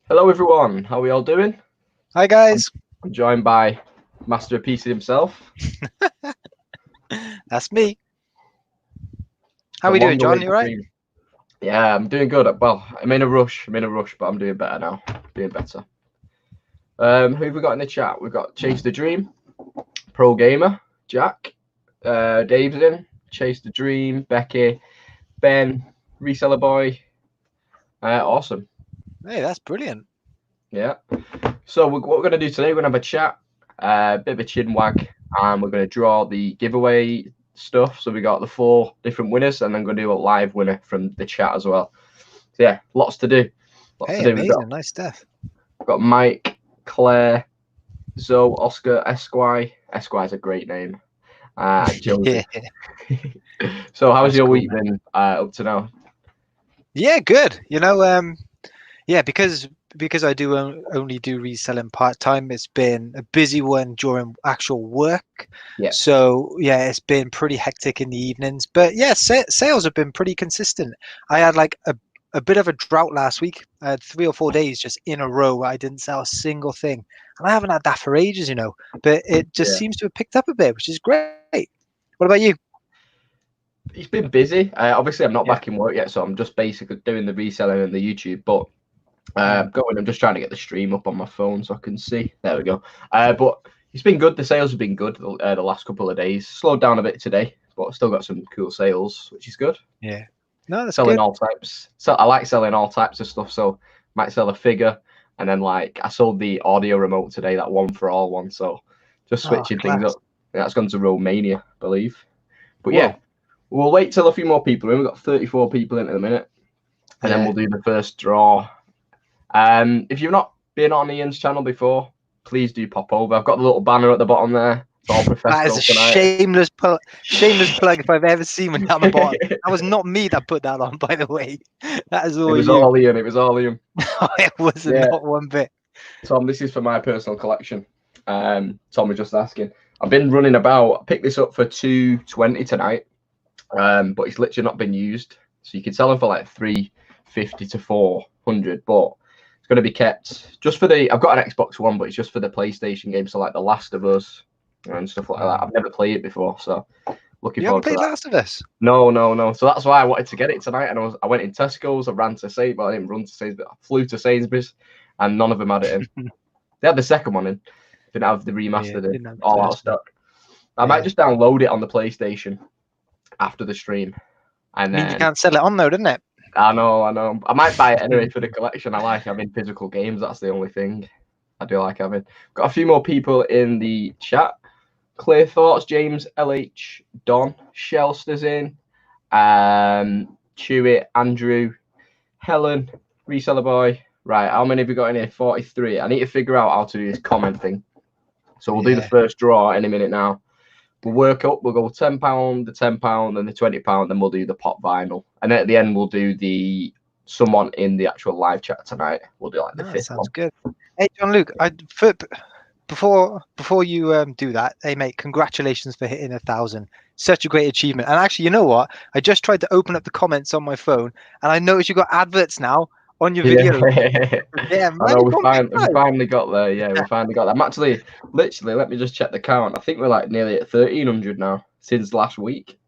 Hello everyone, how are we all doing? Hi guys. I'm joined by Master of PC himself. That's me. How The we doing, long John? You awaited right? dream. Yeah, I'm doing good. Well, I'm in a rush, but I'm doing better now. Doing better. Who have we got in the chat? We've got Chase the Dream, Pro Gamer, Jack, Dave's in, Chase the Dream, Becky, Ben, Reseller Boy. Awesome. Hey, that's brilliant. Yeah. So what we're going to do today, we're going to have a chat, bit of a chin wag, and we're going to draw the giveaway stuff. So we got the 4 different winners, and then going to do a live winner from the chat as well. So yeah, lots to do. Hey, amazing. Nice stuff. We've got Mike, Claire, Zoe, Oscar, Esquire. Esquire's a great name. Josie. So how's your week been up to now? Yeah, good. Yeah, because I do only do reselling part time. It's been a busy one during actual work. Yeah. So yeah, it's been pretty hectic in the evenings. But yeah, sales have been pretty consistent. I had like a bit of a drought last week. I had 3 or 4 days just in a row where I didn't sell a single thing, and I haven't had that for ages, But it just seems to have picked up a bit, which is great. What about you? It's been busy. Obviously, I'm not back in work yet, so I'm just basically doing the reselling and the YouTube. But I'm just trying to get the stream up on my phone so I can see. There we go. But it's been good. The sales have been good the last couple of days. Slowed down a bit today, but still got some cool sales, which is good. Yeah. No, that's selling good. all types. So I like selling all types of stuff. So might sell a figure, and then like I sold the audio remote today, that 1 for all one. So just switching things up. That's gone to Romania, I believe. But yeah, we'll wait till a few more people in. We've got 34 people in at the minute, and then we'll do the first draw. If you've not been on Ian's channel before, please do pop over. I've got the little banner at the bottom there. It's all professional. That is a shameless plug if I've ever seen one down the bottom. That was not me that put that on, by the way. That is all you. All Ian. It was all Ian. It wasn't not one bit. Tom, this is for my personal collection. Tom was just asking. I've been running about. I picked this up for $220 tonight, but it's literally not been used. So you can sell them for like $350 to $400, but it's going to be kept just for the. I've got an Xbox One, but it's just for the PlayStation games, so like The Last of Us and stuff like that. I've never played it before, so looking forward to that. You haven't played Last of Us? No. So that's why I wanted to get it tonight, and I went in Tesco's. I ran to Sainsbury's, but I didn't run to Sainsbury's. I flew to Sainsbury's, and none of them had it in. They had the second one in. Didn't have the remastered in. All out of stock. I might just download it on the PlayStation after the stream. And then you can't sell it on though, didn't it? I know. I might buy it anyway for the collection. I like having physical games. That's the only thing I do like having. Got a few more people in the chat. Clear Thoughts, James, LH, Don, Shelster's in, Chewitt, Andrew, Helen, Reseller Boy. Right, how many have we got in here? 43. I need to figure out how to do this comment thing. So we'll do the first draw in a minute now. We'll work up. We'll go £10, the £10, and the £20. Then we'll do the pop vinyl, and then at the end we'll do the someone in the actual live chat tonight. We'll do like the fifth one. Sounds good. Hey, John Luke, before you do that, hey mate, congratulations for hitting 1,000. Such a great achievement. And actually, you know what? I just tried to open up the comments on my phone, and I noticed you got adverts now on your video. Yeah, I know, we finally got there. Yeah, we finally got there. I'm actually, literally, let me just check the count. I think we're like nearly at 1,300 now since last week.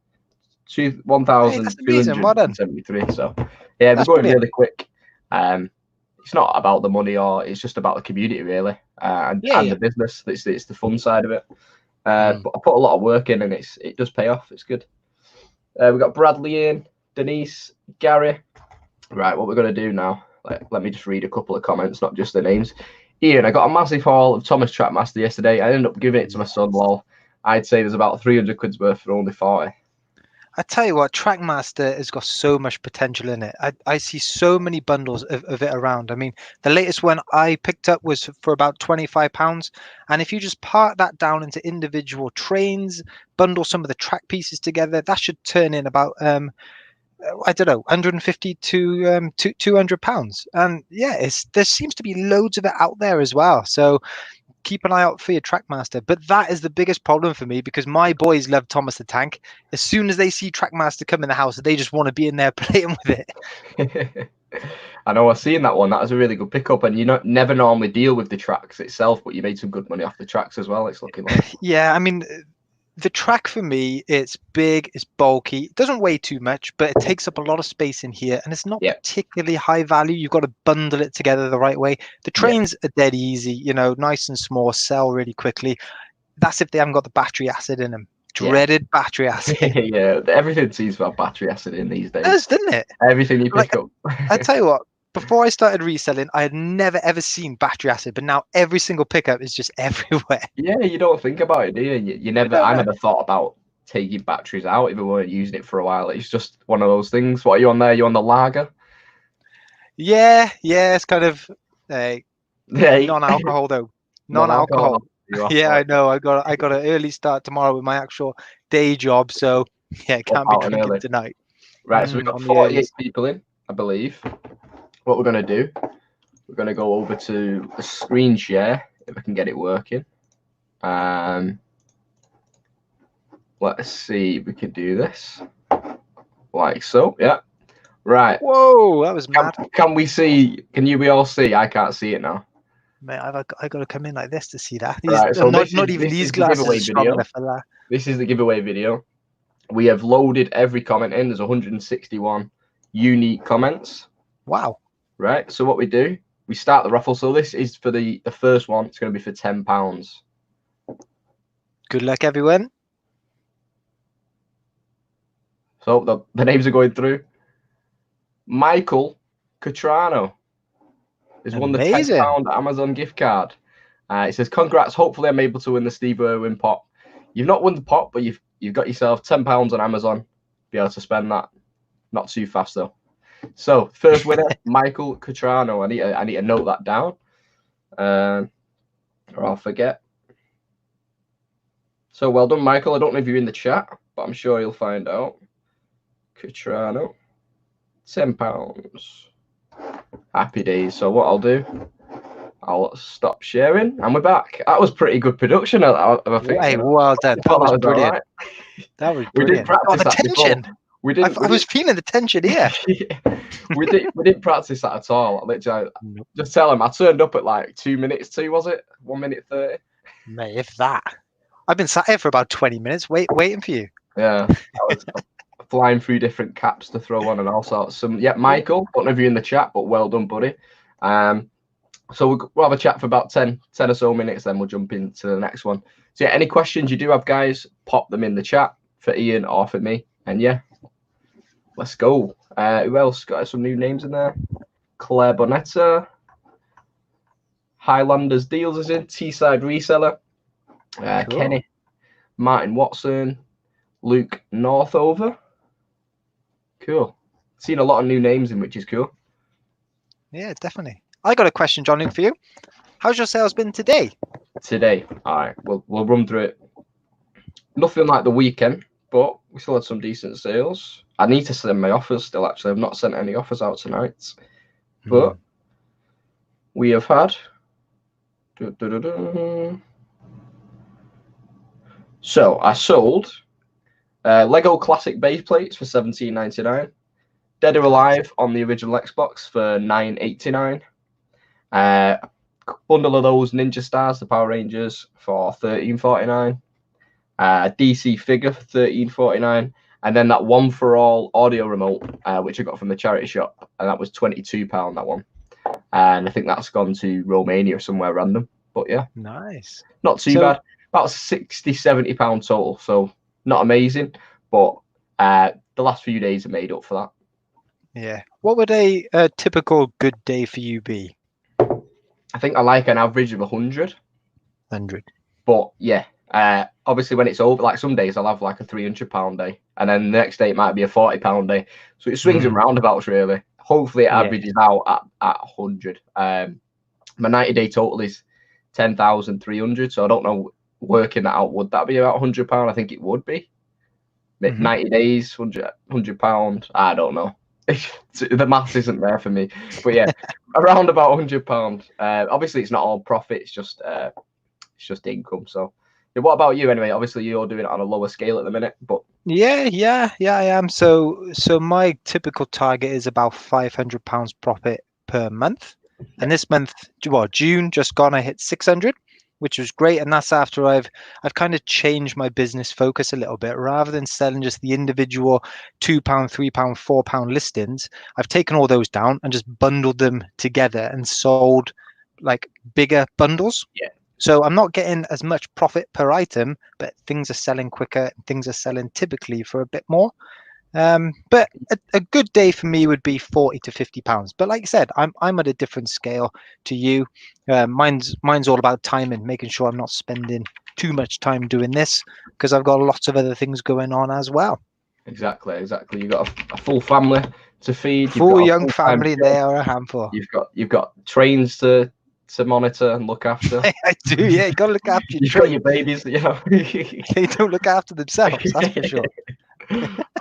1,273. So yeah, we're going really quick. It's not about the money, or it's just about the community really, and the business. It's the fun side of it. But I put a lot of work in, and it does pay off. It's good. We've got Bradley in, Denise, Gary. Right, what we're going to do now, let me just read a couple of comments, not just the names. Ian, I got a massive haul of Thomas Trackmaster yesterday. I ended up giving it to my son-in-law. I'd say there's about 300 quid's worth for only 40. I tell you what, Trackmaster has got so much potential in it. I see so many bundles of it around. I mean, the latest one I picked up was for about £25. And if you just part that down into individual trains, bundle some of the track pieces together, that should turn in about I don't know, 150 to £200. And yeah, there seems to be loads of it out there as well. So keep an eye out for your Trackmaster. But that is the biggest problem for me because my boys love Thomas the Tank. As soon as they see Trackmaster come in the house, they just want to be in there playing with it. I know I've seen that one. That was a really good pickup, and you never normally deal with the tracks itself, but you made some good money off the tracks as well. It's looking like. Yeah, I mean, the track for me, it's big, it's bulky, it doesn't weigh too much, but it takes up a lot of space in here, and it's not particularly high value. You've got to bundle it together the right way. The trains are dead easy, you know, nice and small, sell really quickly. That's if they haven't got the battery acid in them. Dreaded battery acid. Yeah, everything seems to have battery acid in these days. It does, doesn't it? Everything you pick up. I tell you what, before I started reselling, I had never ever seen battery acid, but now every single pickup is just everywhere. Yeah, you don't think about it, do you? I never thought about taking batteries out, even when using it for a while. It's just one of those things. What are you on there? You on the lager? Yeah, it's kind of non-alcohol though. Non-alcohol. Yeah, I know. I got an early start tomorrow with my actual day job, so yeah, can't be drinking tonight. Right, so we've got 48 people in, I believe. What we're gonna do, we're gonna go over to a screen share if I can get it working. Let's see if we can do this. Like so, yeah. Right. Whoa, that was mad. Can we see? Can we all see? I can't see it now. Mate, I got to come in like this to see that. Right, so not even these glasses are strong enough for that. This is the giveaway video. We have loaded every comment in. There's 161 unique comments. Wow. Right. So what we do, we start the raffle. So this is for the first one. It's going to be for £10. Good luck, everyone. So the names are going through. Michael Catrano has won the £10 Amazon gift card. It says, congrats. Hopefully I'm able to win the Steve Irwin pot. You've not won the pot, but you've got yourself £10 on Amazon. Be able to spend that. Not too fast though. So first winner, Michael Catrano. I need to note that down. Or I'll forget. So well done, Michael. I don't know if you're in the chat, but I'm sure you'll find out. Catrano. £10. Happy days. So what I'll do, I'll stop sharing and we're back. That was pretty good production. I think. Hey, well done. That was brilliant. Right. That was brilliant. We did practice the tension. I was feeling the tension here. we didn't practice that at all. Literally, just tell him I turned up at like 2 minutes to, was it? 1 minute 30. Mate, if that. I've been sat here for about 20 minutes waiting for you. Yeah. Flying through different caps to throw on and all sorts. Michael, don't know if you're in the chat, but well done, buddy. So we'll have a chat for about 10 or so minutes, then we'll jump into the next one. So yeah, any questions you do have, guys, pop them in the chat for Ian or for me. And yeah, let's go. Who else got some new names in there? Claire Bonetta. Highlanders Deals is in. Teesside Reseller. Cool. Kenny. Martin Watson. Luke Northover. Cool. Seen a lot of new names in, which is cool. Yeah, definitely. I got a question, John Luke, for you. How's your sales been today? Today, all right. We'll run through it. Nothing like the weekend, but we still had some decent sales. I need to send my offers still. Actually, I've not sent any offers out tonight, but we have had. So I sold. Lego Classic base plates for $17.99. Dead or Alive on the original Xbox for $9.89. Bundle of those Ninja Stars, the Power Rangers, for $13.49. DC figure for $13.49. And then that One for All audio remote, which I got from the charity shop, and that was £22. That one, and I think that's gone to Romania or somewhere random. But yeah, nice, not too bad. About £60-70 total. So. Not amazing, but the last few days are made up for that. Yeah. What would a typical good day for you be? I think I like an average of 100. 100. But yeah, obviously when it's over, like some days I'll have like a £300 day, and then the next day it might be a £40 day. So it swings and roundabouts really. Hopefully it averages out at 100. My 90-day total is 10,300. So I don't know. Working that out, would that be about £100? I think it would be. 90 days, £100. I don't know. The maths isn't there for me, but yeah, around about £100. Obviously, it's not all profit. It's just it's just income. So, yeah, what about you anyway? Obviously, you're doing it on a lower scale at the minute, but Yeah, I am. So my typical target is about £500 profit per month. And this month, well, June just gone, I hit 600, which was great. And that's after I've kind of changed my business focus a little bit. Rather than selling just the individual £2, £3, £4 listings, I've taken all those down and just bundled them together and sold like bigger bundles. yeah. So I'm not getting as much profit per item, but things are selling quicker. Things are selling typically for a bit more. But a good day for me would be £40 to £50. But like I said, I'm at a different scale to you. Mine's all about timing, making sure I'm not spending too much time doing this because I've got lots of other things going on as well. Exactly. You've got a full family to feed. You've Full got a young full-time family, job. they are a handful. You've got trains to monitor and look after. I do, yeah. You got to look after your You've got your babies, you know. They don't look after themselves, that's for sure.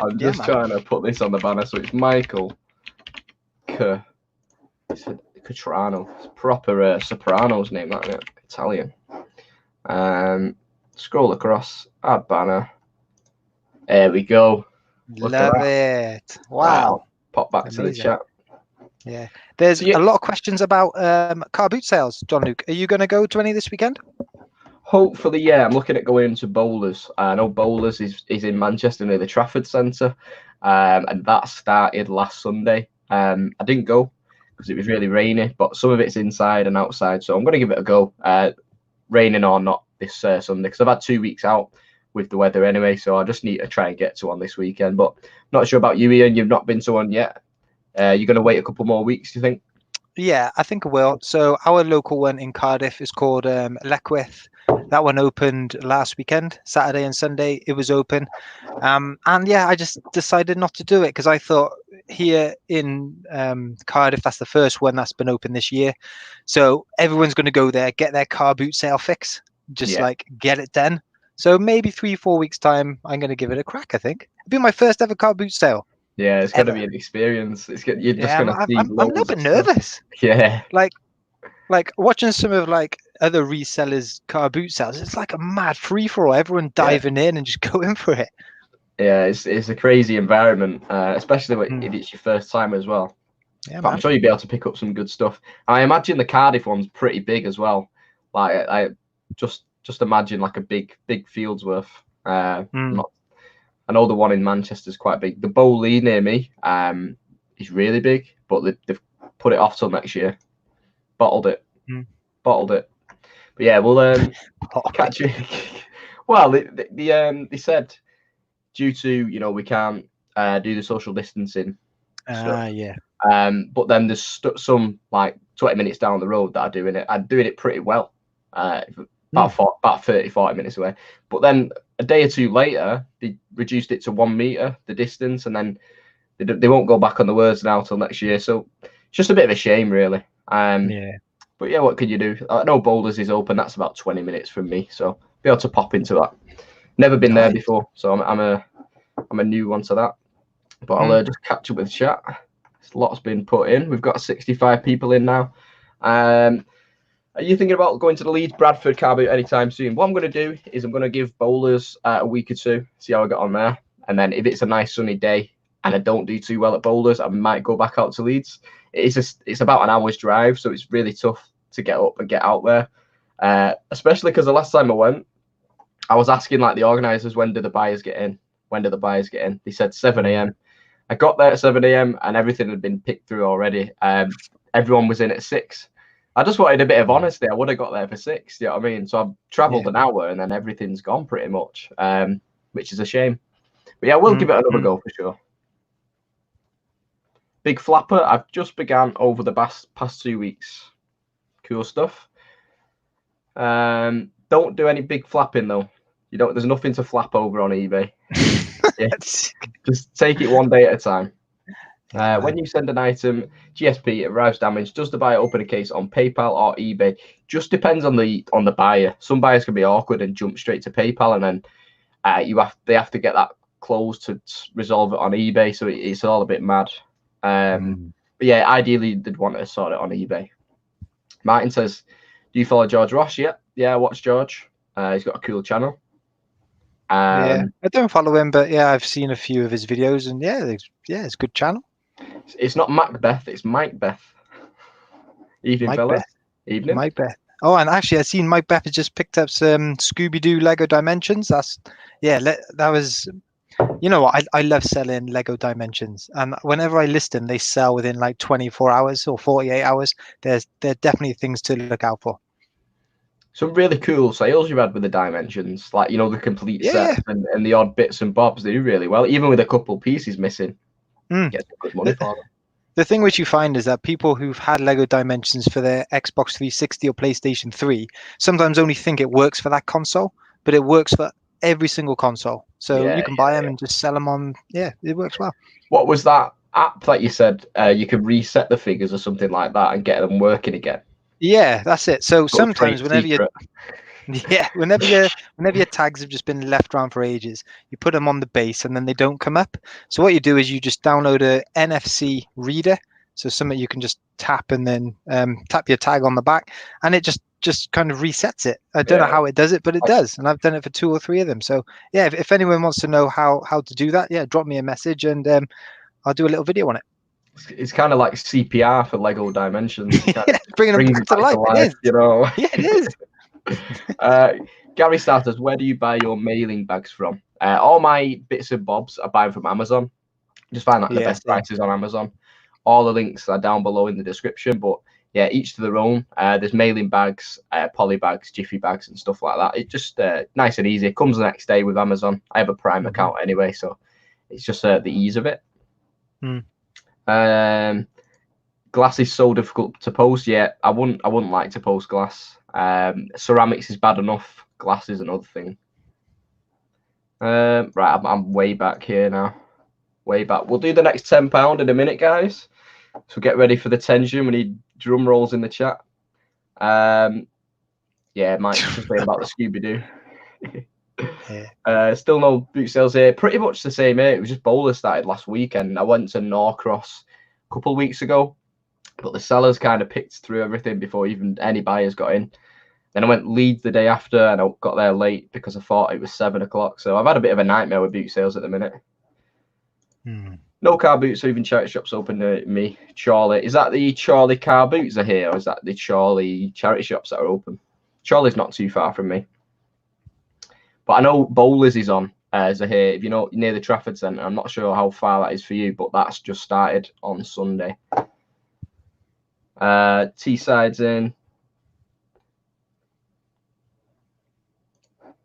I'm just trying to put this on the banner. So it's Michael Catrano. It's proper soprano's name, that isn't it? Italian. Scroll across, add banner. There we go. Love it. Wow. Pop back to the chat. Yeah. There's a lot of questions about car boot sales. John Luke, are you going to go to any this weekend? Hopefully, yeah. I'm looking at going to Bowlers. I know Bowlers is in Manchester near the Trafford Centre, and that started last Sunday. I didn't go because it was really rainy, but some of it's inside and outside, so I'm going to give it a go, raining or not this Sunday, because I've had 2 weeks out with the weather anyway, so I just need to try and get to one this weekend. But not sure about you, Ian. You've not been to one yet. You're going to wait a couple more weeks, do you think? Yeah, I think I will. So our local one in Cardiff is called Leckwith. That one opened last weekend, Saturday and Sunday. It was open, and yeah, I just decided not to do it because I thought here in Cardiff, that's the first one that's been open this year. So everyone's going to go there, get their car boot sale fix, just like get it done. So maybe 3-4 weeks time, I'm going to give it a crack. I think it'll be my first ever car boot sale. Yeah, it's going to be an experience. You're just going to see. I'm a little bit nervous. Yeah. Like watching some of like other resellers car boot sales, it's like a mad free for all. Everyone diving in and just going for it. Yeah, it's a crazy environment, especially if it's your first time as well. Yeah, but I'm sure you'll be able to pick up some good stuff. I imagine the Cardiff one's pretty big as well. Like I just imagine like a big fields worth. I know the one in Manchester is quite big. The Bowley near me is really big, but they've put it off till next year. Bottled it. But yeah, we'll catch you. Well, they said due to we can't do the social distancing. But then there's some like 20 minutes down the road that are doing it. I'm doing it pretty well. About 30-40 minutes away. But then a day or two later, they reduced it to 1 meter, the distance, and then they won't go back on the words now till next year. So it's just a bit of a shame, really. But yeah, what can you do? I know Boulders is open. That's about 20 minutes from me, so be able to pop into that. Never been there before, so I'm a new one to that. But I'll just catch up with chat. A lot's been put in. We've got 65 people in now. Are you thinking about going to the Leeds Bradford car boot anytime soon? What I'm going to do is I'm going to give Bowlers a week or two, see how I get on there, and then if it's a nice sunny day and I don't do too well at Bowlers, I might go back out to Leeds. It's about an hour's drive, so it's really tough to get up and get out there. Especially because the last time I went, I was asking like the organisers, when do the buyers get in? They said 7 a.m. I got there at 7 a.m. and everything had been picked through already. Everyone was in at 6. I just wanted a bit of honesty. I would have got there for 6. You know what I mean? So I've travelled an hour and then everything's gone pretty much, which is a shame. But yeah, we'll give it another go for sure. Big flapper. I've just began over the past 2 weeks. Cool stuff. Don't do any big flapping though. There's nothing to flap over on eBay. Just take it one day at a time. When you send an item, GSP, it arrives damaged. Does the buyer open a case on PayPal or eBay? Just depends on the buyer. Some buyers can be awkward and jump straight to PayPal, and then they have to get that closed to resolve it on eBay. So it's all a bit mad. But yeah, ideally they'd want to sort it on eBay. Martin says, "Do you follow George Ross yet?" I watch George. He's got a cool channel. Yeah, I don't follow him, but yeah, I've seen a few of his videos, and yeah, it's a good channel. It's not Macbeth, it's Mike Beth. Evening, fellas. Evening. Mike Beth. Oh, and actually, I seen Mike Beth has just picked up some Scooby-Doo Lego Dimensions. That was, you know what? I love selling Lego Dimensions, and whenever I list them, they sell within like 24 hours or 48 hours. They're definitely things to look out for. Some really cool sales you've had with the Dimensions, like, you know, the complete sets and the odd bits and bobs. They do really well, even with a couple pieces missing. Get some good money for them. The thing which you find is that people who've had Lego Dimensions for their Xbox 360 or PlayStation 3 sometimes only think it works for that console, but it works for every single console. So you can buy them and just sell them on. Yeah, it works well. What was that app that you said you could reset the figures or something like that and get them working again? Yeah, that's it. So sometimes whenever your tags have just been left around for ages, you put them on the base and then they don't come up. So what you do is you just download a NFC reader, so something you can just tap and then tap your tag on the back, and it just kind of resets it. I don't know how it does it, but it does, and I've done it for 2 or 3 of them. So yeah, if anyone wants to know how to do that, yeah, drop me a message and I'll do a little video on it. It's kind of like CPR for Lego Dimensions. Bringing them back to life. It is. You know. Yeah, it is. Gary Starters, where do you buy your mailing bags from? All my bits and bobs I buy from Amazon. Just find the best prices on Amazon. All the links are down below in the description. But yeah, each to their own. There's mailing bags, poly bags, Jiffy bags, and stuff like that. It's just nice and easy. It comes the next day with Amazon. I have a Prime account anyway, so it's just the ease of it. Glass is so difficult to post. Yeah, I wouldn't like to post glass. Ceramics is bad enough. Glass is another thing. Right, I'm way back here now. Way back. We'll do the next £10 in a minute, guys. So get ready for the tension. We need drum rolls in the chat. Yeah, Mike's just saying about the Scooby-Doo. Still no boot sales here. Pretty much the same here. It was just bowler started last weekend. I went to Norcross a couple of weeks ago, but the sellers kind of picked through everything before even any buyers got in. Then I went Leeds the day after, and I got there late because I thought it was 7 o'clock. So I've had a bit of a nightmare with boot sales at the minute. No car boots or even charity shops open to me. Charlie, is that the Charlie car boots are here, or is that the Charlie charity shops that are open? Charlie's not too far from me. But I know Bowlers is on as a here. If you know, near the Trafford Centre, I'm not sure how far that is for you, but that's just started on Sunday. T-sides in.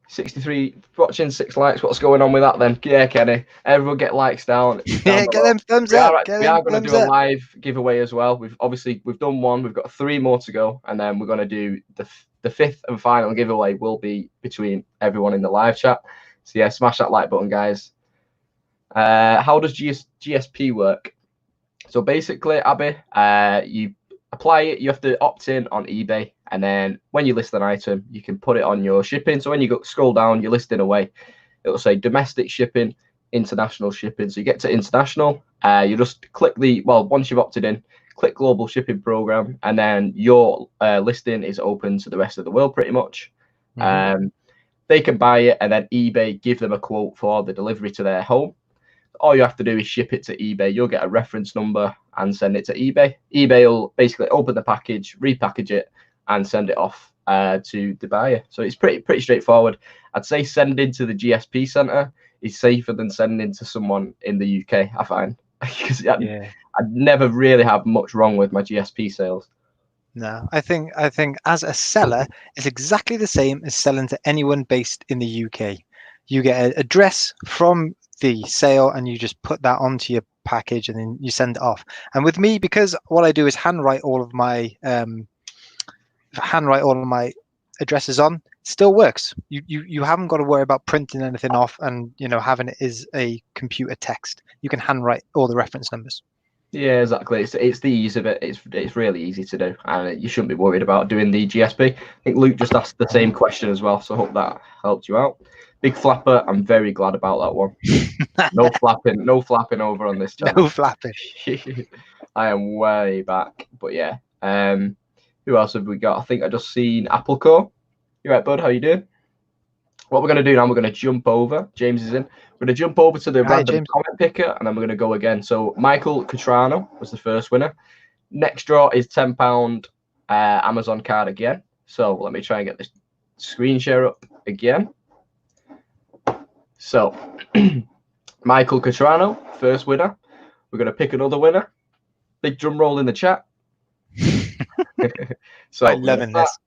63 watching, 6 likes. What's going on with that then? Yeah, Kenny. Everyone get likes down. Yeah, get them thumbs up. We are going to do a live giveaway as well. We've done one. We've got 3 more to go, and then we're going to do the 5th and final giveaway. Will be between everyone in the live chat. So yeah, smash that like button, guys. How does GSP work? So basically, Abby, you apply it. You have to opt in on eBay. And then when you list an item, you can put it on your shipping. So when you scroll down, you're listing away. It'll say domestic shipping, international shipping. So you get to international. You just click once you've opted in, click global shipping program. And then your listing is open to the rest of the world pretty much. They can buy it, and then eBay give them a quote for the delivery to their home. All you have to do is ship it to eBay. You'll get a reference number and send it to eBay. eBay will basically open the package, repackage it, and send it off to the buyer. So it's pretty straightforward. I'd say sending to the GSP center is safer than sending to someone in the UK, I find. Because I'd never really have much wrong with my GSP sales. No, I think as a seller, it's exactly the same as selling to anyone based in the UK. You get an address from the sale and you just put that onto your package and then you send it off. And with me, because what I do is handwrite all of my addresses on, it still works. You haven't got to worry about printing anything off and having it as a computer text. You can handwrite all the reference numbers. Yeah, exactly. It's the ease of it. It's really easy to do, and you shouldn't be worried about doing the GSP. I think Luke just asked the same question as well, so I hope that helped you out. Big flapper. I'm very glad about that one. No flapping over on this channel. No flapping. I am way back, but yeah. Who else have we got? I think I just seen Appleco. You right, bud? How you doing? What we're going to do now, we're going to jump over. James is in. We're going to jump over to the random comment picker, and then we're going to go again. So Michael Catrano was the first winner. Next draw is £10 Amazon card again. So let me try and get this screen share up again. So Michael Catrano, first winner. We're going to pick another winner. Big drum roll in the chat. So I'm loving this.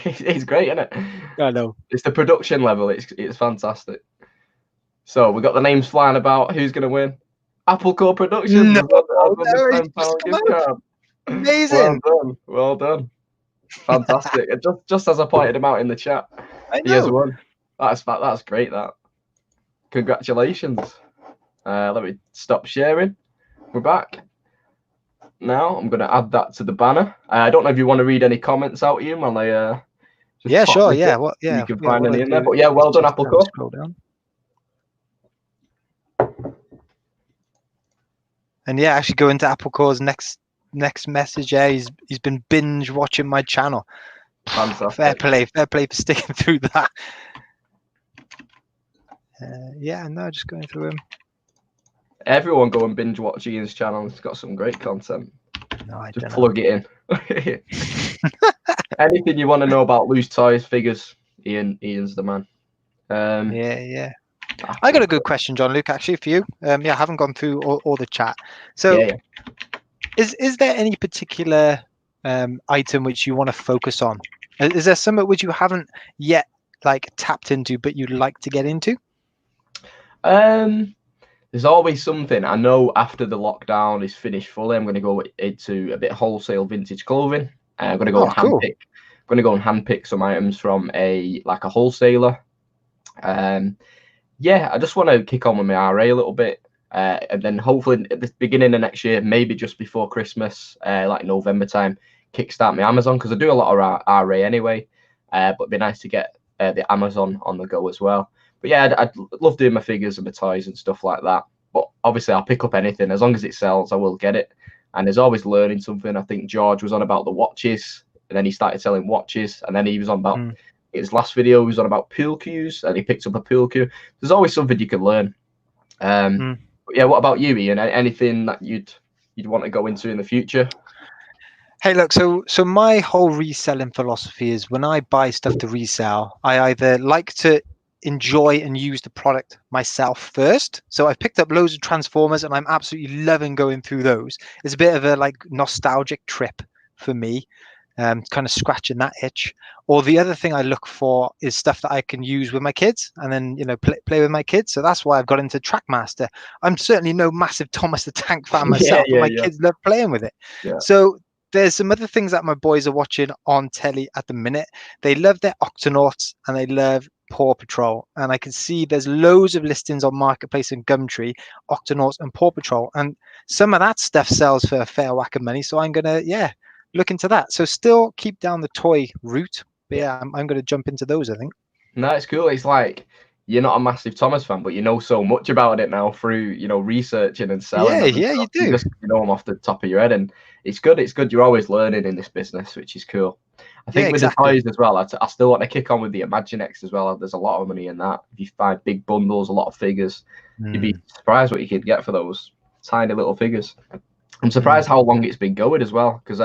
It's great, isn't it? I know. It's the production level. It's fantastic. So we got the names flying about. Who's going to win? Applecore Productions. No, amazing. Well done. Fantastic. just as I pointed him out in the chat, he has won. That's great. That. Congratulations. Let me stop sharing. We're back. Now I'm going to add that to the banner. I don't know if you want to read any comments out, Ian, while I yeah, sure. Yeah. You can find any in there. But yeah, well done, Applecore. Scroll down. And yeah, actually go into Applecore's next message. Yeah, he's been binge watching my channel. Fantastic. Fair play for sticking through that. Yeah, no, just going through him. Everyone go and binge watch Ian's channel. He's got some great content. No, I just plug it in. Anything you want to know about loose toys, figures, Ian's the man. Yeah. I got a good question, John Luke, actually, for you. I haven't gone through all the chat. So yeah. Is there any particular item which you want to focus on? Is there something which you haven't yet tapped into but you'd like to get into? There's always something. I know after the lockdown is finished fully, I'm going to go into a bit of wholesale vintage clothing. I'm going to go handpick. I'm going to go and handpick some items from a wholesaler. Yeah, I just want to kick on with my RA a little bit, and then hopefully at the beginning of next year, maybe just before Christmas, like November time, kickstart my Amazon, because I do a lot of RA anyway. But it'd be nice to get the Amazon on the go as well. But yeah, I'd love doing my figures and my toys and stuff like that. But obviously, I'll pick up anything. As long as it sells, I will get it. And there's always learning something. I think George was on about the watches, and then he started selling watches. And then he was on about his last video, he was on about pool cues, and he picked up a pool cue. There's always something you can learn. But yeah, what about you, Ian? Anything that you'd want to go into in the future? Hey, look, so my whole reselling philosophy is when I buy stuff to resell, I either like to enjoy and use the product myself first. So I've picked up loads of Transformers and I'm absolutely loving going through those. It's a bit of a nostalgic trip for me, kind of scratching that itch. Or the other thing I look for is stuff that I can use with my kids and then, play with my kids. So that's why I've got into Trackmaster. I'm certainly no massive Thomas the Tank fan myself, but my kids love playing with it. Yeah. So there's some other things that my boys are watching on telly at the minute. They love their Octonauts and they love Paw Patrol, and I can see there's loads of listings on Marketplace and Gumtree, Octonauts and Paw Patrol, and some of that stuff sells for a fair whack of money. So I'm gonna look into that. So still keep down the toy route, but I'm gonna jump into those, I think. No, it's cool. It's like you're not a massive Thomas fan, but you know so much about it now through researching and selling. Yeah, you do. You just know them off the top of your head, and it's good. It's good. You're always learning in this business, which is cool. I think with the toys as well, I still want to kick on with the Imaginext as well. There's a lot of money in that. If you find big bundles, a lot of figures, you'd be surprised what you could get for those tiny little figures. I'm surprised how long it's been going as well, because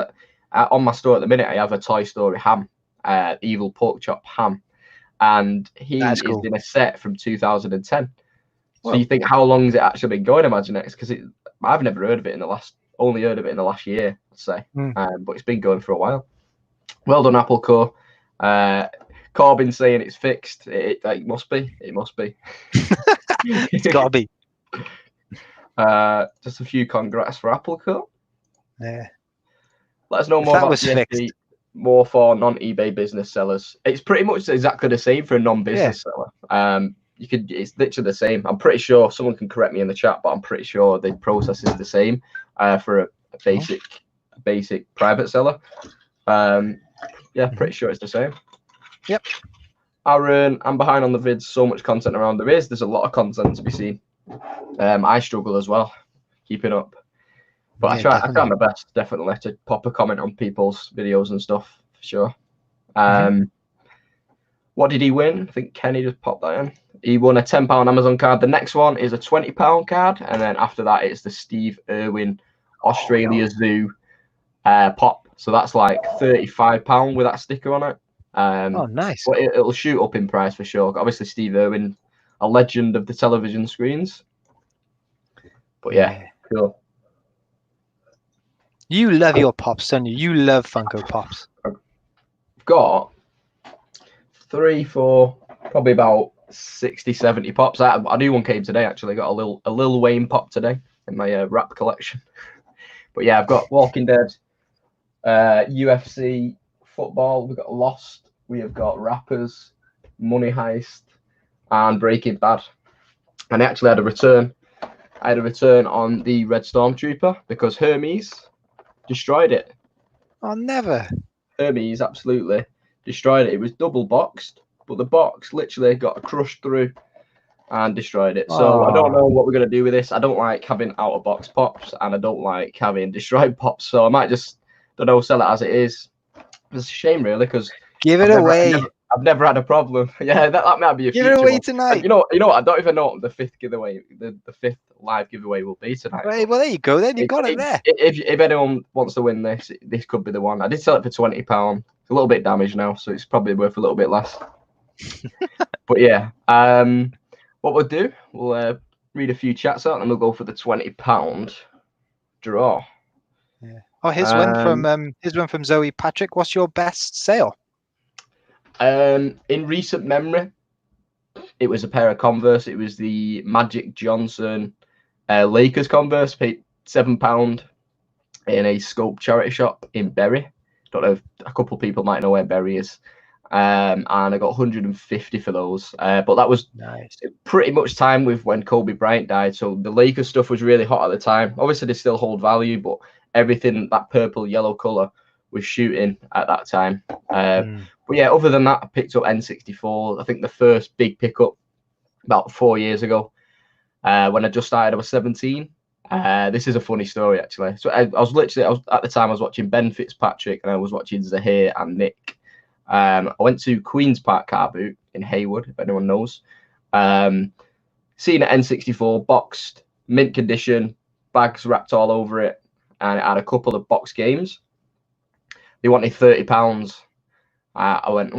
on my store at the minute, I have a Toy Story Ham, Evil Pork Chop Ham, and he is in a set from 2010. So you think, how long has it actually been going, Imaginext? Because I've never heard of it only heard of it in the last year, I'd say. But it's been going for a while. Well done, Applecore. Corbin saying it's fixed. It must be. It must be. It's gotta be. Just a few congrats for Applecore. Yeah. Let us know more about Jiffy, more for non-eBay business sellers. It's pretty much exactly the same for a non-business seller. It's literally the same. I'm pretty sure someone can correct me in the chat, but I'm pretty sure the process is the same for a basic private seller. Pretty sure it's the same. Yep. Aaron, I'm behind on the vids. So much content around. There's a lot of content to be seen. I struggle as well, keeping up. But I try my best, definitely, to pop a comment on people's videos and stuff, for sure. What did he win? I think Kenny just popped that in. He won a £10 Amazon card. The next one is a £20 card, and then after that, it's the Steve Irwin Australia Zoo pop. So that's like £35 with that sticker on it. Oh, nice. But it'll shoot up in price for sure. Obviously, Steve Irwin, a legend of the television screens. But yeah, cool. You love your pops, don't you? You love Funko Pops. I've got 3, 4, probably about 60, 70 pops. A new one came today, actually. Got a Lil Wayne pop today in my wrap collection. But yeah, I've got Walking Dead, UFC, football. We've got Lost. We have got Rappers, Money Heist, and Breaking Bad. And I actually had a return. I had a return on the Red Stormtrooper because Hermes destroyed it. Oh, never. Hermes absolutely destroyed it. It was double boxed, but the box literally got crushed through and destroyed it. So I don't know what we're going to do with this. I don't like having out of box pops, and I don't like having destroyed pops. So I might just, don't know, sell it as it is. It's a shame, really, because give it away. I've never had a problem. Yeah, that might be a give future it away one. tonight. And you know what? I don't even know what the fifth giveaway, the fifth live giveaway will be tonight. Well, there you go. Then you got it there. If anyone wants to win this, this could be the one. I did sell it for £20. It's a little bit damaged now, so it's probably worth a little bit less. But yeah, what we'll do, we'll read a few chats out, and we'll go for the £20 draw. Yeah. Oh, here's one from Zoe Patrick. What's your best sale? In recent memory, it was a pair of Converse. It was the Magic Johnson Lakers Converse. Paid £7 in a Scope charity shop in Bury. Don't know if a couple of people might know where Bury is. And I got 150 for those. But that was nice. Pretty much time with when Kobe Bryant died. So the Lakers stuff was really hot at the time. Obviously, they still hold value, but everything, that purple, yellow color, was shooting at that time. But yeah, other than that, I picked up N64. I think the first big pickup about 4 years ago. When I just started, I was 17. This is a funny story, actually. So at the time, I was watching Ben Fitzpatrick, and I was watching Zahir and Nick. I went to Queen's Park Car Boot in Haywood, if anyone knows. Seen an N64 boxed, mint condition, bags wrapped all over it, and it had a couple of box games. They wanted £30. I went,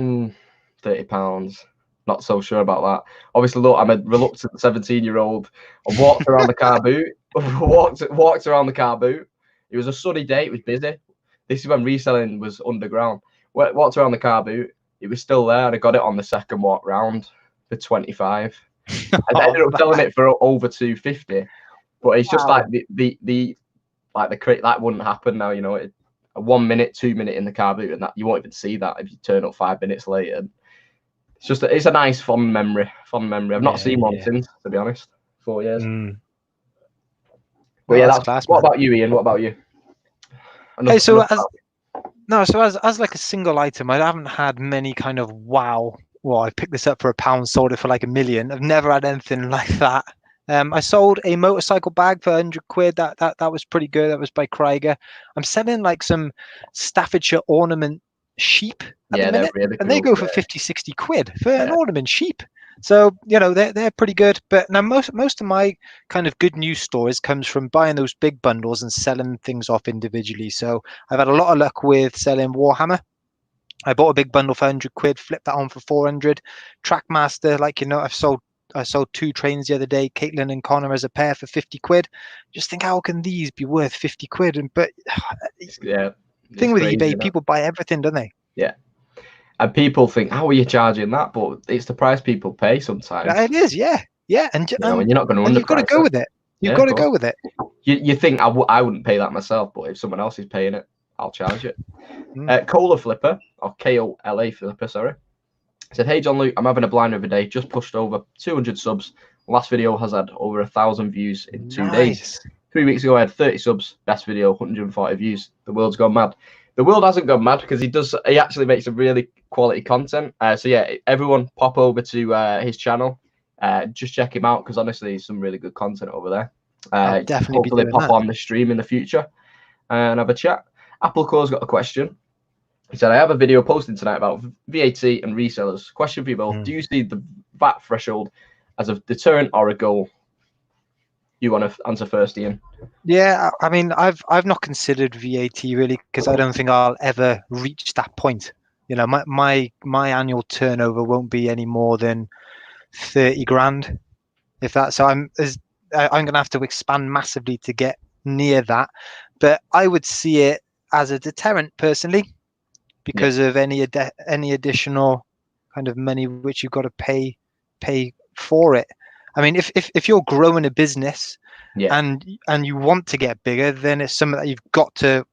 £30. Not so sure about that. Obviously, look, I'm a reluctant 17-year-old. I walked around the car boot. walked around the car boot. It was a sunny day. It was busy. This is when reselling was underground. Walked around the car boot. It was still there, and I got it on the second walk round for 25. I ended up selling it for over 250. But it's just like the crate that wouldn't happen now. You know, a 1 minute, 2 minute in the car boot, and that you won't even see that if you turn up 5 minutes later. It's a nice fond memory. I've not seen one since, to be honest. 4 years. But yeah, that's class. What about you, Ian? What about you? Hey, so as like a single item, I haven't had many kind of wow. Well, I picked this up for £1, sold it for like £1 million. I've never had anything like that. I sold a motorcycle bag for £100. That was pretty good. That was by Krieger. I'm selling like some Staffordshire ornament sheep at the minute, really cool, and they go for 50, 60 quid for an ornament sheep. So, you know, they're pretty good. But now most of my kind of good news stories comes from buying those big bundles and selling things off individually. So I've had a lot of luck with selling Warhammer. I bought a big bundle for £100, flipped that on for 400. Trackmaster, like, you know, I sold 2 trains the other day, Caitlin and Connor as a pair for 50 quid. Just think, how can these be worth 50 quid? But thing with eBay, people buy everything, don't they? Yeah. And people think, how are you charging that? But it's the price people pay sometimes. It is, yeah. And you're not going to underprice. You've got to go with it. You've got to go with it. You think I wouldn't pay that myself, but if someone else is paying it, I'll charge it. Cola Flipper, or KOLA Flipper, sorry, said, hey John Luke, I'm having a blind every day. Just pushed over 200 subs. Last video has had over 1,000 views in 2 days. 3 weeks ago, I had 30 subs. Best video, 140 views. The world's gone mad. The world hasn't gone mad because he actually makes some really quality content. So yeah, everyone pop over to his channel. Just check him out because honestly, there's some really good content over there. Definitely hopefully pop on the stream in the future and have a chat. Applecore's got a question. He said, I have a video posted tonight about VAT and resellers. Question for you both. Do you see the VAT threshold as a deterrent or a goal? You want to answer first, Ian? Yeah, I mean, I've not considered VAT really, because I don't think I'll ever reach that point. You know, my annual turnover won't be any more than 30 grand, if that. So I'm going to have to expand massively to get near that. But I would see it as a deterrent personally, because of any additional kind of money which you've got to pay for it. I mean, if you're growing a business and you want to get bigger, then it's something that you've got to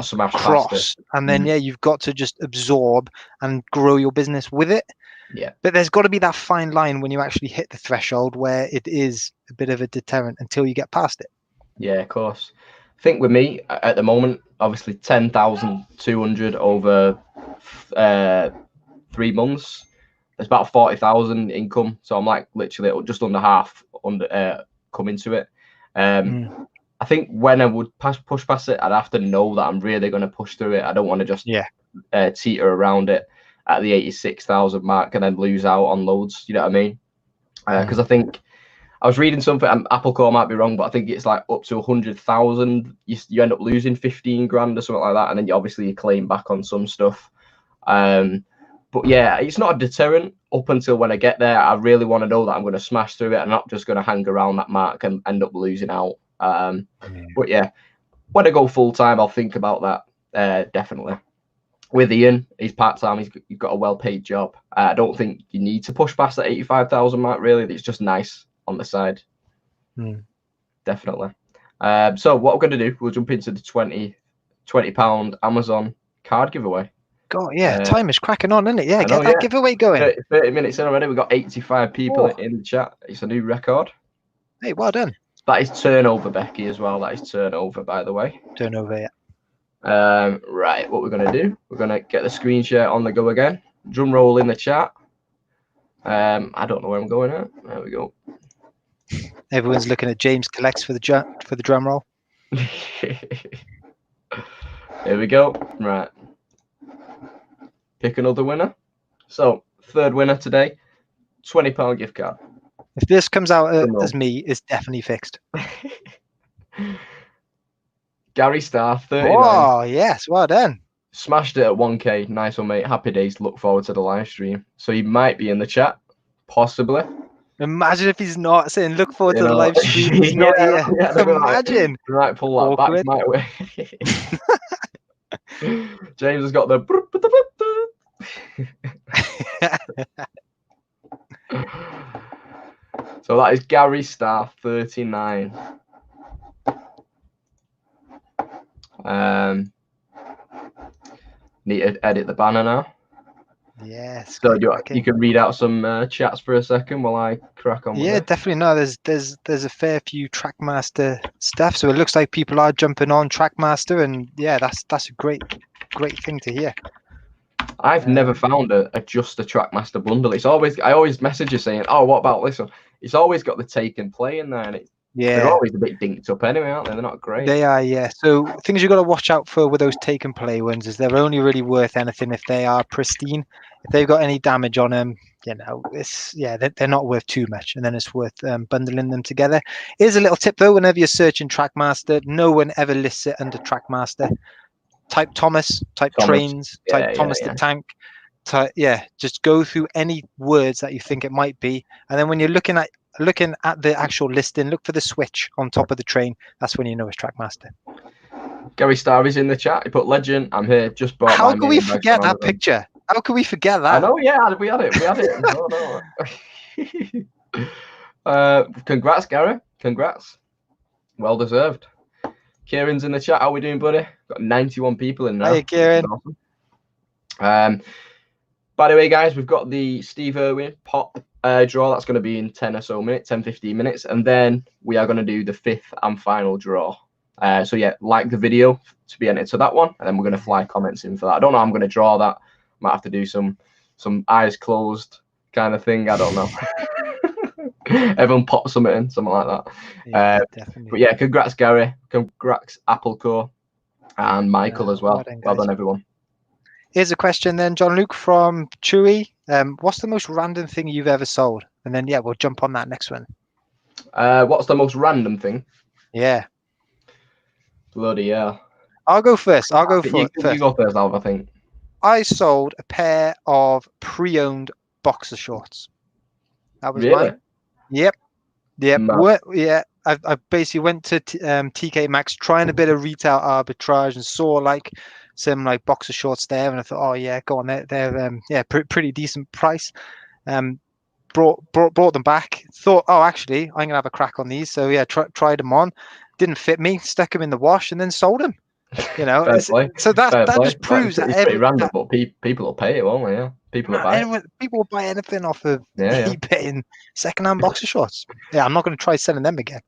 smash cross, and then you've got to just absorb and grow your business with it. But there's got to be that fine line when you actually hit the threshold where it is a bit of a deterrent until you get past it. Yeah, of course. I think with me at the moment, obviously 10,200 over 3 months. It's about 40,000 income, so I'm like literally just under half coming to it. I think when I would push past it, I'd have to know that I'm really going to push through it. I don't want to just teeter around it at the 86,000 mark and then lose out on loads. You know what I mean? Because I think I was reading something, and Apple Core might be wrong, but I think it's like up to 100,000. You end up losing 15 grand or something like that, and then you claim back on some stuff. But yeah, it's not a deterrent up until when I get there. I really want to know that I'm going to smash through it and not just going to hang around that mark and end up losing out. But yeah, when I go full time, I'll think about that definitely. With Ian, he's part time. He's got a well paid job. I don't think you need to push past that 85,000 mark. Really, it's just nice on the side. Definitely. So what we're going to do, we'll jump into the £20 Amazon card giveaway. God, yeah, time is cracking on, isn't it? Yeah, get that giveaway going. 30 minutes in already. We've got 85 people in the chat. It's a new record. Hey, well done. That is turnover, Becky, as well. That is turnover, by the way. Turnover, yeah. Right, what we're going to do, we're going to get the screen share on the go again. Drum roll in the chat. I don't know where I'm going at. There we go. Everyone's looking at James Collects for the drum roll. Here we go. Right. Pick another winner. So, third winner today, £20 gift card. If this comes out as me, it's definitely fixed. Gary Star, 39. Oh, yes, well done. Smashed it at 1K. Nice one, mate. Happy days. Look forward to the live stream. So he might be in the chat, possibly. Imagine if he's not saying, look forward to the live stream. He's not here. Imagine. He might pull that back, might we? James has got the... So that is Gary Star, 39. Need to edit the banner now. Yes. So you can read out some chats for a second while I crack on. Yeah, definitely. No, there's a fair few Trackmaster stuff. So it looks like people are jumping on Trackmaster, and yeah, that's a great thing to hear. I've never found just a Trackmaster bundle. I always message you saying, oh, what about this one? It's always got the take and play in there, and they're always a bit dinked up anyway, aren't they? They're not great. They are, yeah. So things you've got to watch out for with those take and play ones is they're only really worth anything if they are pristine. If they've got any damage on them, they're not worth too much, and then it's worth bundling them together. Here's a little tip though: whenever you're searching Trackmaster, no one ever lists it under Trackmaster. Type Thomas, type Trains, type Thomas the Tank. Just go through any words that you think it might be, and then when you're looking at the actual listing, look for the switch on top of the train. That's when you know it's Trackmaster. Gary Star is in the chat. He put legend. I'm here. Just bought. How can we forget that picture? How can we forget that? I know. Yeah, we had it. No. Congrats, Gary. Congrats. Well deserved. Kieran's in the chat. How are we doing, buddy? Got 91 people in there. Hey, Kieran. Awesome. By the way, guys, we've got the Steve Irwin pop draw. That's going to be in 10-15 minutes. And then we are going to do the 5th and final draw. So yeah, like the video to be entered to that one. And then we're going to fly comments in for that. I don't know how I'm going to draw that. Might have to do some eyes closed kind of thing. I don't know. Everyone pop something in, something like that. Definitely. But yeah, congrats, Gary. Congrats, Apple Core. And Michael as well. Well done, everyone. Here's a question then, John Luke from Chewy. What's the most random thing you've ever sold? And then, yeah, we'll jump on that next one. What's the most random thing? Yeah. Bloody hell. I'll go first. I'll go first. You go first, Alv, I think. I sold a pair of pre-owned boxer shorts. That was really? mine. Yep. Yeah. I basically went to TK Maxx trying a bit of retail arbitrage and saw like some like boxer shorts there, and I thought, oh yeah, go on, they're pretty decent price. Brought them back. Thought, oh, actually, I'm gonna have a crack on these. So yeah, tried them on. Didn't fit me. Stuck them in the wash and then sold them. You know, so that just proves that it's pretty random, but people will pay it, won't they? Yeah, people will buy it. People will buy anything off of yeah. eBay and secondhand boxer shorts. Yeah, I'm not going to try selling them again.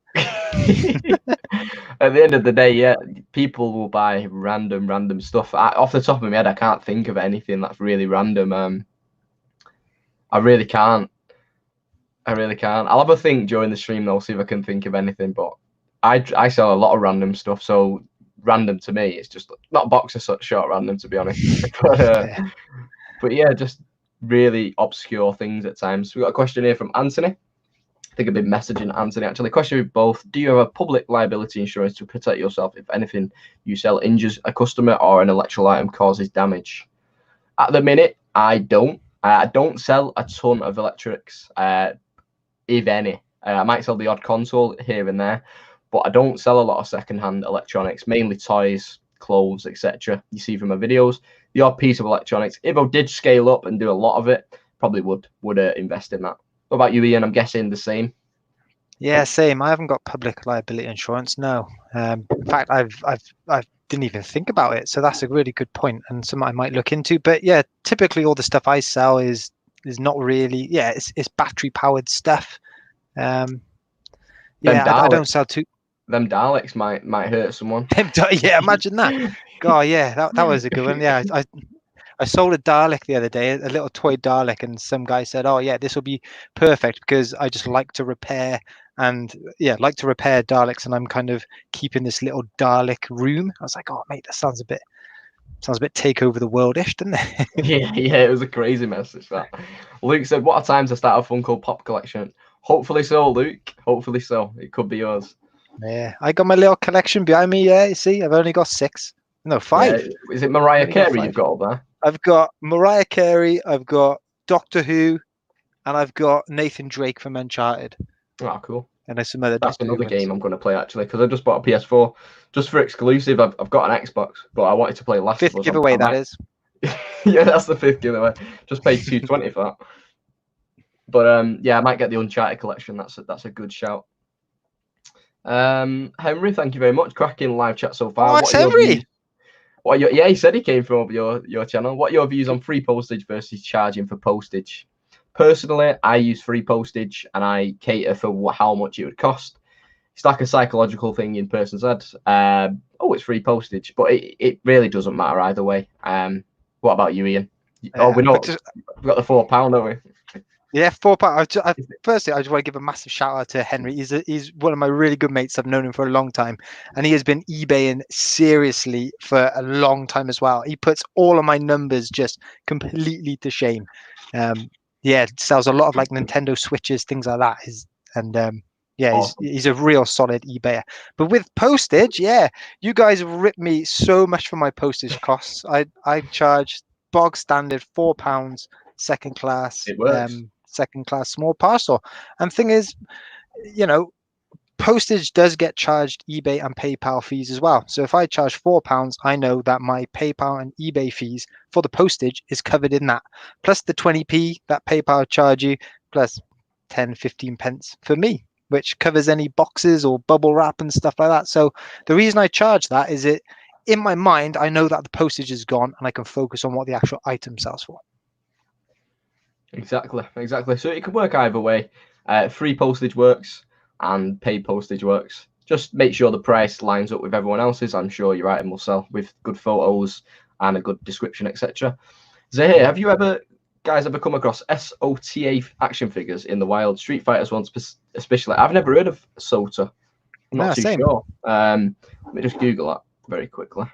At the end of the day, yeah, people will buy random stuff. Off the top of my head, I can't think of anything that's really random. I really can't. I'll have a think during the stream though, see if I can think of anything. But I sell a lot of random stuff, so random to me, it's just not boxer short random, to be honest. But yeah, just really obscure things at times. We got a question here from Anthony. I think I've been messaging Anthony actually. Question with both: do you have a public liability insurance to protect yourself if anything you sell injures a customer or an electrical item causes damage? At the minute, I don't. I don't sell a ton of electrics, if any. I might sell the odd console here and there, but I don't sell a lot of second-hand electronics, mainly toys, clothes, etc. You see from my videos, the odd piece of electronics. If I did scale up and do a lot of it, probably would invest in that. What about you, Ian? I'm guessing the same. Yeah, same. I haven't got public liability insurance. No. In fact, I didn't even think about it. So that's a really good point and something I might look into. But yeah, typically all the stuff I sell is not really. Yeah, it's battery powered stuff. I don't sell too. Them Daleks might hurt someone. Yeah, imagine that. God, yeah, that was a good one. Yeah, I sold a Dalek the other day, a little toy Dalek, and some guy said, "Oh yeah, this will be perfect because I just like to repair Daleks, and I'm kind of keeping this little Dalek room." I was like, "Oh mate, that sounds a bit take over the world-ish, doesn't it?" yeah, it was a crazy message that. Luke said, "What a time to start a Funko Pop collection." Hopefully so, Luke. Hopefully so. It could be yours. Yeah, I got my little collection behind me. Yeah, you see, I've only got 6. No, 5. Yeah. Is it Mariah Carey you've got up there? I've got Mariah Carey, I've got Doctor Who, and I've got Nathan Drake from Uncharted. Oh, cool. And there's some other. That's another game I'm going to play actually, because I just bought a PS4 just for exclusive. I've got an Xbox, but I wanted to play Last of Us. 5th giveaway, that is. Yeah, that's the 5th giveaway. Just paid $220 for that. But yeah, I might get the Uncharted collection. That's a good shout. Henry, thank you very much. Cracking live chat so far. Oh, it's Henry. Yeah, he said he came from your channel. What are your views on free postage versus charging for postage? Personally, I use free postage and I cater for how much it would cost. It's like a psychological thing in person's head. Oh, it's free postage, but it really doesn't matter either way. What about you, Ian? Oh, we've got the £4, haven't we? Yeah, £4. Firstly, I just want to give a massive shout out to Henry. He's one of my really good mates. I've known him for a long time, and he has been eBaying seriously for a long time as well. He puts all of my numbers just completely to shame. Yeah, sells a lot of like Nintendo Switches, things like that. He's a real solid eBayer. But with postage, yeah, you guys have ripped me so much for my postage costs. I charge bog standard £4, second class. It works. Second class small parcel. And thing is, you know, postage does get charged eBay and PayPal fees as well. So if I charge £4, I know that my PayPal and eBay fees for the postage is covered in that, plus the 20p that PayPal charge you, plus 10-15 pence for me, which covers any boxes or bubble wrap and stuff like that. So the reason I charge that is in my mind, I know that the postage is gone and I can focus on what the actual item sells for. Exactly. So it can work either way. Free postage works and paid postage works. Just make sure the price lines up with everyone else's. I'm sure your item will sell with good photos and a good description, etc. Zahir, have you guys ever come across SOTA action figures in the wild? Street Fighters ones especially. I've never heard of SOTA. I'm not too sure. Let me just Google that very quickly.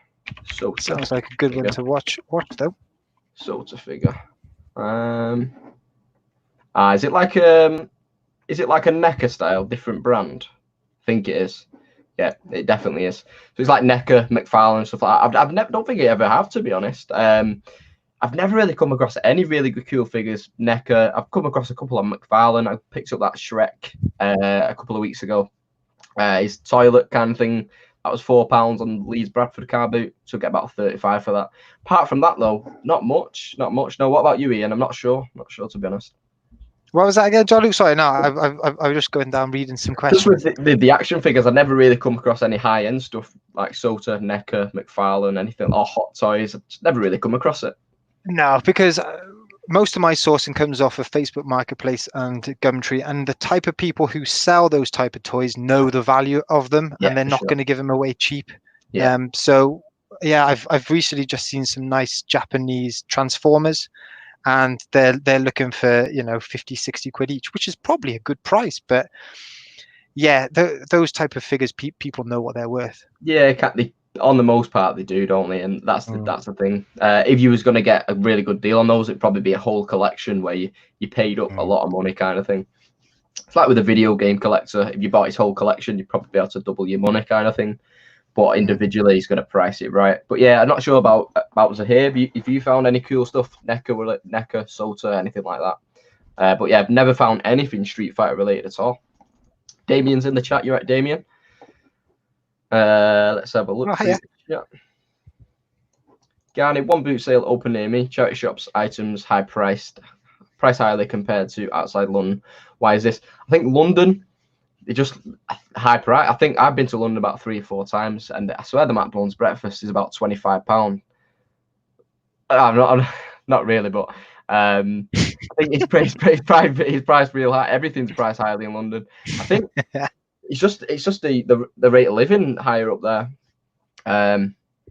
SOTA. Sounds like a good one to watch though. Sota figure. Is it like a NECA style, different brand? I think it is. Yeah, it definitely is. So it's like NECA, McFarlane, stuff like that. I've never, don't think I ever have, to be honest. I've never really come across any really good cool figures. NECA. I've come across a couple on McFarlane. I picked up that Shrek a couple of weeks ago. His toilet kind of thing. That was £4 on Leeds Bradford car boot. So get about 35 for that. Apart from that, though, not much. Not much. No. What about you, Ian? I'm not sure. Not sure, to be honest. What was that again, John Luke? Sorry, no, I was just going down reading some questions. Just with the action figures, I've never really come across any high end stuff like Sota, NECA, McFarlane, anything, or Hot Toys. I've just never really come across it. No, because most of my sourcing comes off of Facebook Marketplace and Gumtree, and the type of people who sell those type of toys know the value of them, and they're not going to give them away cheap. Yeah. So yeah, I've recently just seen some nice Japanese Transformers, and they're looking for 50, 60 quid each, which is probably a good price. But yeah, those type of figures, people know what they're worth. Yeah, on the most part they do, don't they? And that's the thing. If you was going to get a really good deal on those, it'd probably be a whole collection where you paid up a lot of money, kind of thing. It's like with a video game collector. If you bought his whole collection, you'd probably be able to double your money, kind of thing. But individually, he's going to price it right. But yeah, I'm not sure about Zahir. If you found any cool stuff, NECA, Sota, anything like that. But yeah, I've never found anything Street Fighter related at all. Damien's in the chat. You right, Damien? Let's have a look. Oh, yeah. Garnet, one boot sale open near me. Charity shops, items high priced, price highly compared to outside London. Why is this? I think London, they just high price. I think I've been to London about 3 or 4 times, and I swear the McDonald's breakfast is about £25. I'm not really, but I think it's priced real high. Everything's priced highly in London. I think it's just the rate of living higher up there.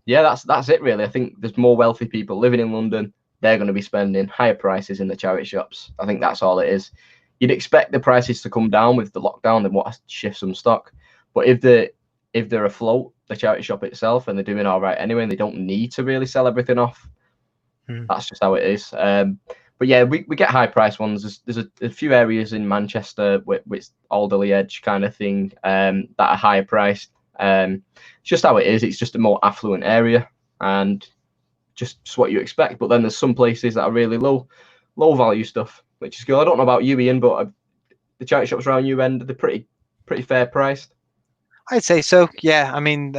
Yeah, that's it really. I think there's more wealthy people living in London. They're going to be spending higher prices in the charity shops. I think that's all it is. You'd expect the prices to come down with the lockdown and what shift some stock. But if they're afloat, the charity shop itself, and they're doing all right anyway, and they don't need to really sell everything off, that's just how it is. But yeah, we get high price ones. There's a few areas in Manchester with Alderley Edge kind of thing that are higher priced. It's just how it is. It's just a more affluent area, and just what you expect. But then there's some places that are really low value stuff, which is good. I don't know about you, Ian, but the charity shops around you end, they're pretty fair priced. I'd say so. Yeah, I mean,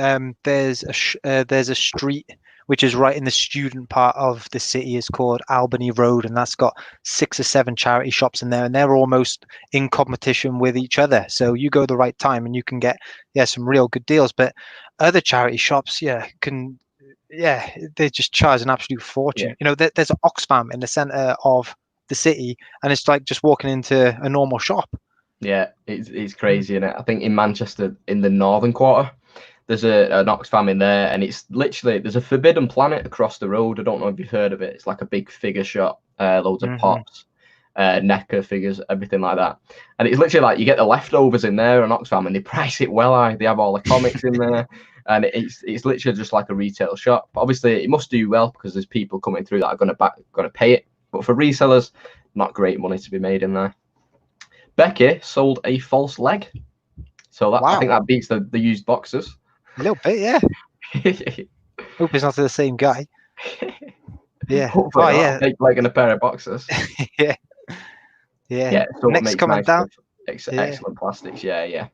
there's a street which is right in the student part of the city. Is called Albany Road, and that's got 6 or 7 charity shops in there, and they're almost in competition with each other. So you go the right time, and you can get some real good deals. But other charity shops, they just charge an absolute fortune. There's an Oxfam in the center of the city, and it's like just walking into a normal shop. Yeah, it's crazy, isn't it? I think in Manchester, in the northern quarter, there's an Oxfam in there, and it's literally, there's a Forbidden Planet across the road. I don't know if you've heard of it. It's like a big figure shop, loads of pops, NECA figures, everything like that. And it's literally like you get the leftovers in there on Oxfam, and they price it well high. They have all the comics in there, and it's literally just like a retail shop. Obviously, it must do well because there's people coming through that are going to pay it. But for resellers, not great money to be made in there. Becky sold a false leg, so I think that beats the used boxes. A little bit, yeah. Hope it's not the same guy. Yeah. Hopefully like in a pair of boxes. Yeah. Next comment down. Excellent plastics. Yeah.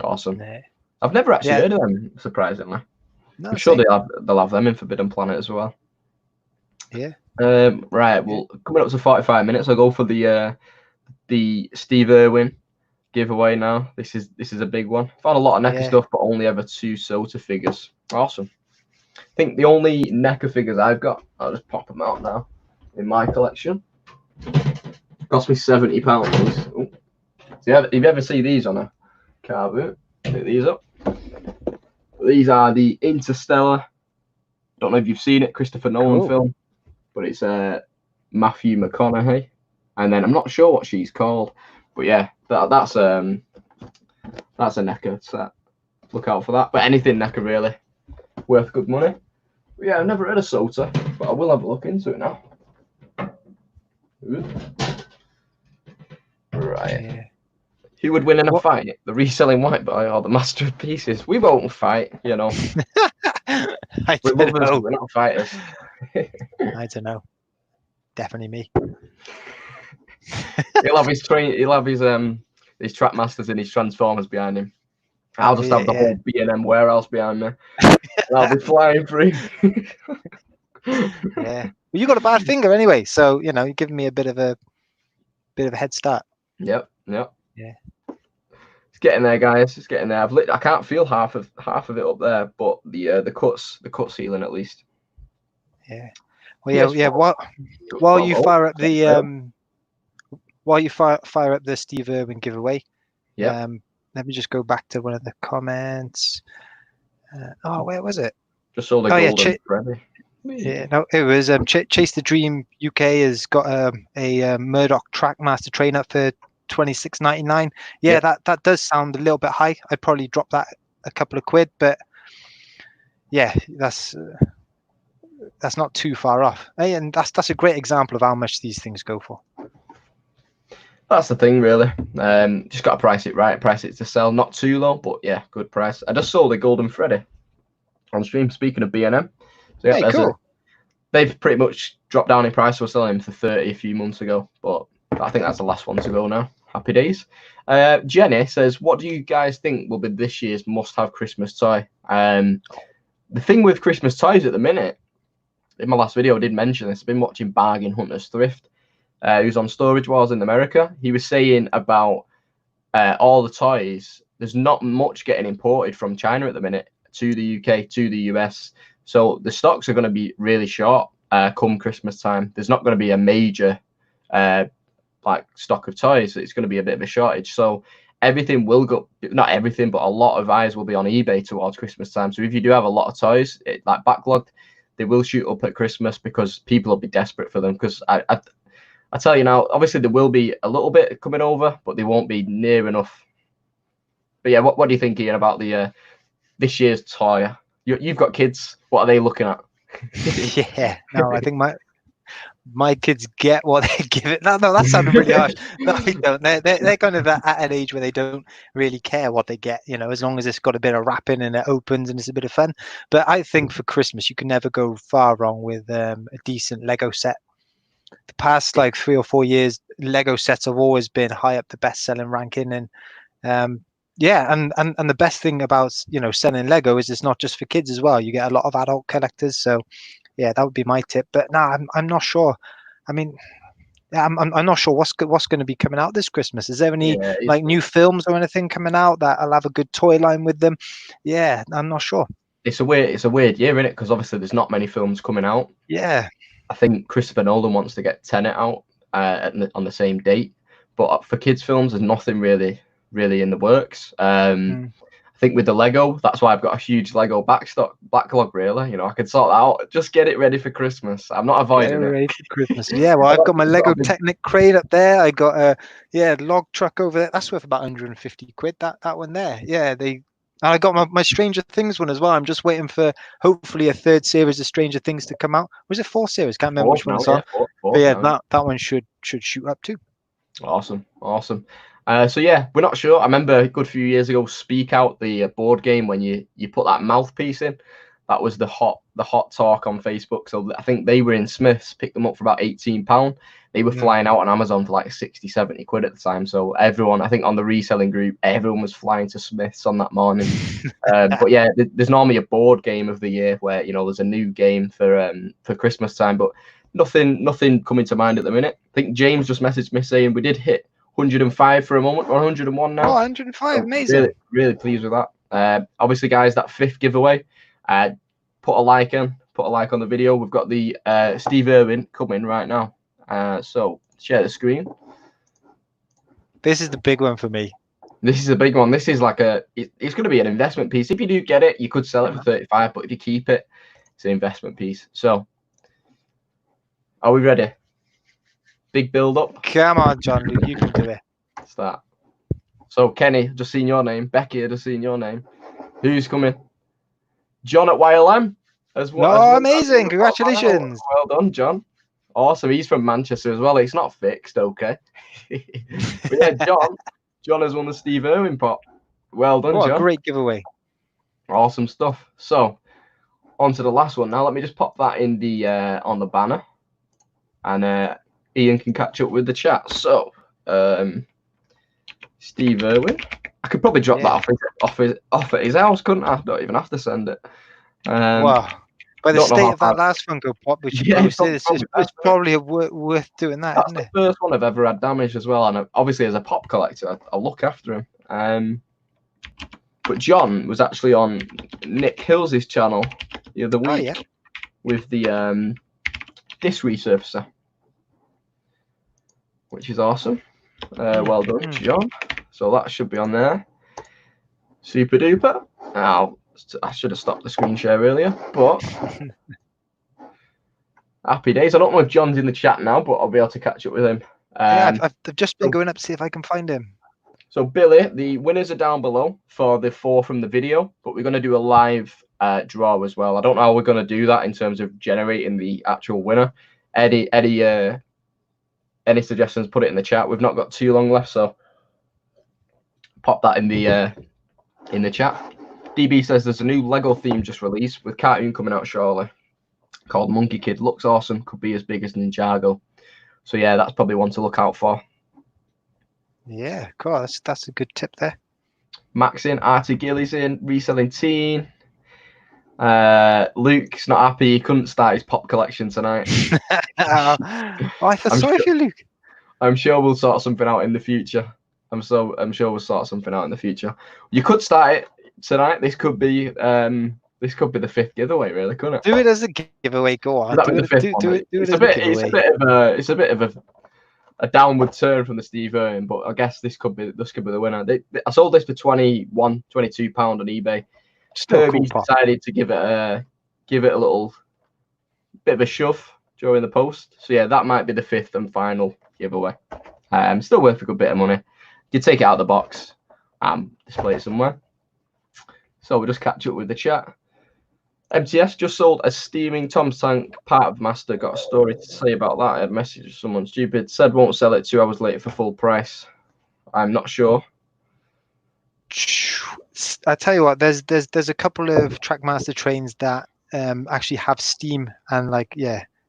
Awesome. Yeah. I've never actually heard of them, surprisingly. No, I'm sure they'll have them in Forbidden Planet as well. Yeah. Right. Well, coming up to 45 minutes, I'll go for the Steve Irwin giveaway now. This is a big one. Found a lot of NECA stuff, but only ever 2 Sota figures. Awesome. I think the only NECA figures I've got, I'll just pop them out now in my collection. Cost me £70. So if you ever see these on a car boot, pick these up. These are the Interstellar. Don't know if you've seen it, Christopher Nolan film, but it's Matthew McConaughey. And then I'm not sure what she's called, but yeah, that's a NECA set. Look out for that. But anything NECA really, worth good money. Yeah, I've never heard of SOTA, but I will have a look into it now. Ooh. Right. Yeah. Who would win in a fight? The reselling white boy or the master of pieces? We won't fight, you know. We're lovers, we're not fighters. I don't know. Definitely me. He'll have his Trackmasters and his Transformers behind him. I'll just have the whole B&M warehouse behind me. I'll be flying free. Yeah. Well, you got a bad finger anyway, so you know, you're giving me a bit of a head start. Yep. Yeah. It's getting there, guys. It's getting there. I can't feel half of it up there, but the cut sealing at least. Yeah. Well, yeah. While you fire up the Steve Irwin giveaway, yeah. Let me just go back to one of the comments. Where was it? Just saw the golden Freddy. Yeah, no, it was Chase the Dream UK has got a Murdoch Trackmaster train up for $26.99. Yeah, that does sound a little bit high. I'd probably drop that a couple of quid, but yeah, that's not too far off. Hey, and that's a great example of how much these things go for. That's the thing, really. Just got to price it right, price it to sell, not too low, but yeah, good price. I just sold a golden Freddy on stream. Speaking of B&M, so yeah, cool. They've pretty much dropped down in price. We were selling them for 30 a few months ago, but I think that's the last one to go now. Happy days. Jenny says, what do you guys think will be this year's must-have Christmas toy? The thing with Christmas toys at the minute, in my last video I did mention this, I've been watching Bargain Hunters Thrift, who's on Storage Wars in America. He was saying about all the toys, there's not much getting imported from China at the minute to the UK, to the US. So the stocks are going to be really short come Christmas time. There's not going to be a major stock of toys. It's going to be a bit of a shortage. So everything will go, not everything, but a lot of eyes will be on eBay towards Christmas time. So if you do have a lot of toys, backlogged, they will shoot up at Christmas because people will be desperate for them. Because I tell you now, obviously there will be a little bit coming over, but they won't be near enough. But yeah, what do you think, Ian, about the this year's toy? You've got kids. What are they looking at? Yeah, no, I think my kids get what they give it. No, that sounded really harsh. No, they don't. They're kind of at an age where they don't really care what they get, you know, as long as it's got a bit of wrapping and it opens and it's a bit of fun. But I think for Christmas, you can never go far wrong with a decent Lego set. The past 3 or 4 years, Lego sets have always been high up the best-selling ranking, and yeah, and the best thing about selling Lego is it's not just for kids as well. You get a lot of adult collectors, so yeah, that would be my tip. But no, I'm not sure. I mean, I'm not sure what's going to be coming out this Christmas. Is there any new films or anything coming out that'll have a good toy line with them? Yeah, I'm not sure. It's a weird year, isn't it? Because obviously there's not many films coming out. Yeah, I think Christopher Nolan wants to get Tenet out on the same date, but for kids' films, there's nothing really in the works. I think with the Lego, that's why I've got a huge Lego backlog. Really, I could sort that out. Just get it ready for Christmas. I'm not avoiding it. Ready for Christmas. Yeah, well, I've got my Lego Technic crate up there. I got a log truck over there. That's worth about 150 quid. That one there. Yeah, and I got my Stranger Things one as well. I'm just waiting for hopefully a third series of Stranger Things to come out. Was it 4 series? Can't remember which one it's on. But yeah, that one should shoot up too. Awesome. So yeah, we're not sure. I remember a good few years ago, Speak Out, the board game, when you put that mouthpiece in, that was the hot talk on Facebook. So I think they were in Smiths, picked them up for about £18. They were flying out on Amazon for 60, 70 quid at the time. So everyone, I think on the reselling group, everyone was flying to Smiths on that morning. But yeah, there's normally a board game of the year where there's a new game for Christmas time, but nothing coming to mind at the minute. I think James just messaged me saying we did hit 105 for a moment. We're 101 now. Oh, 105, amazing. Really pleased with that. Obviously, guys, that 5th giveaway, put a like on the video. We've got the Steve Irwin coming right now. So share the screen. This is the big one for me. This is a big one. This is it's going to be an investment piece. If you do get it, you could sell it for 35, but if you keep it, it's an investment piece. So are we ready? Big build up. Come on, John Luke, you can do it. Start. So Kenny, just seen your name. Becky, just seen your name. Who's coming? John at YLM. No, amazing! Congratulations. Well done, John. Awesome. He's from Manchester as well. It's not fixed, okay. But yeah, John has won the Steve Irwin pot. Well done, What John. a great giveaway. Awesome stuff. So on to the last one now. Let me just pop that in the on the banner, and Ian can catch up with the chat. So Steve Irwin. I could probably drop that off at his house, couldn't I? Don't even have to send it. Wow. By the state of that last Funko Pop which you posted, it's probably worth doing that, That's isn't it? the first one I've ever had damaged as well, and obviously as a pop collector, I'll look after him. But John was actually on Nick Hill's channel the other week with the disc resurfacer, which is awesome. Well done, John. So that should be on there. Super duper. Now, I should have stopped the screen share earlier, but happy days. I don't know if John's in the chat now, but I'll be able to catch up with him. I've just been going up to see if I can find him. So Billy, the winners are down below for the 4 from the video, but we're going to do a live draw as well. I don't know how we're going to do that in terms of generating the actual winner. Any suggestions, put it in the chat. We've not got too long left, so pop that in the chat. DB says there's a new Lego theme just released with cartoon coming out shortly called Monkey Kid. Looks awesome. Could be as big as Ninjago. So yeah, that's probably one to look out for. Yeah, cool. That's a good tip there. Max in, Artie Gillies in, reselling teen. Luke's not happy. He couldn't start his pop collection tonight. I feel sorry for you, Luke. I'm sure we'll sort something out in the future. I'm sure we'll sort something out in the future. You could start it tonight. This could be the 5th giveaway, really, couldn't it? Do it as a giveaway. Go on. It's a bit of a downward turn from the Steve Irwin, but I guess this could be the winner. I sold this for £22 on eBay. Herbie's decided to give it a little bit of a shove during the post. So yeah, that might be the 5th and final giveaway. Still worth a good bit of money. You take it out of the box, display it somewhere. So we'll just catch up with the chat. MTS just sold a steaming Tom's tank part of Master. Got a story to say about that. I had a message of someone stupid. Said won't sell it 2 hours later for full price. I'm not sure. I tell you what, there's a couple of Trackmaster trains that actually have steam and a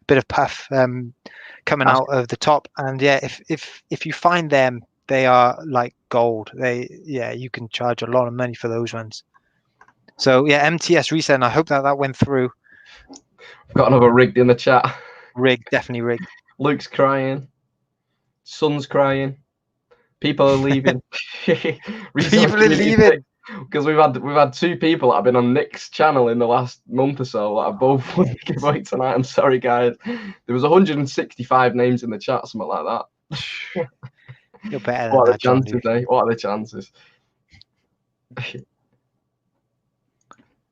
bit of puff coming out of the top, and if you find them, they are like gold. You can charge a lot of money for those ones. So yeah, MTS reselling. I hope that went through. I've got another rigged in the chat. Rigged, definitely rigged. Luke's crying. Son's crying. People are leaving. People are leaving because we've had 2 people that have been on Nick's channel in the last month or so that have both won the giveaway tonight. I'm sorry, guys. There was 165 names in the chat, something like that. You're better than what are that, the chances, eh? What are the chances?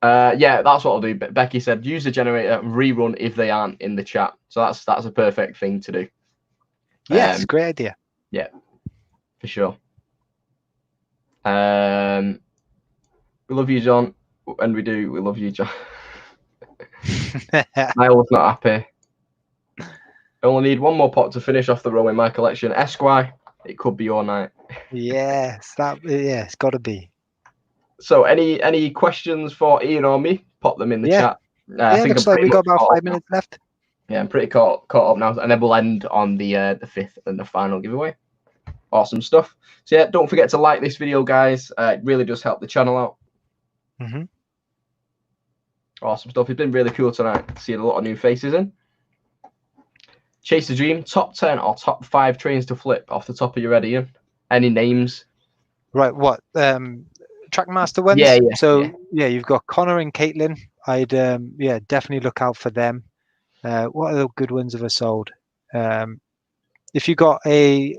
Yeah, that's what I'll do. Becky said use the generator and rerun if they aren't in the chat. So that's a perfect thing to do. Yeah, it's a great idea. Yeah, for sure. We love you, John, and we love you, John. Niall's not happy. I only need 1 more pot to finish off the row in my collection. Esquire, it could be your night. Yes, it's got to be. So, any questions for Ian or me? Pop them in the chat. I think looks like we've got about 5 minutes left. Yeah, I'm pretty caught up now, and then we'll end on the 5th and the final giveaway. Awesome stuff. So yeah, don't forget to like this video, guys. It really does help the channel out. Awesome stuff. It's been really cool tonight. Seeing a lot of new faces in. Chase the dream. Top 10 or top 5 trains to flip off the top of your head, Ian. Any names? Right. What? Trackmaster ones. Yeah. So you've got Connor and Caitlin. I'd definitely look out for them. What other good ones have I sold? If you got a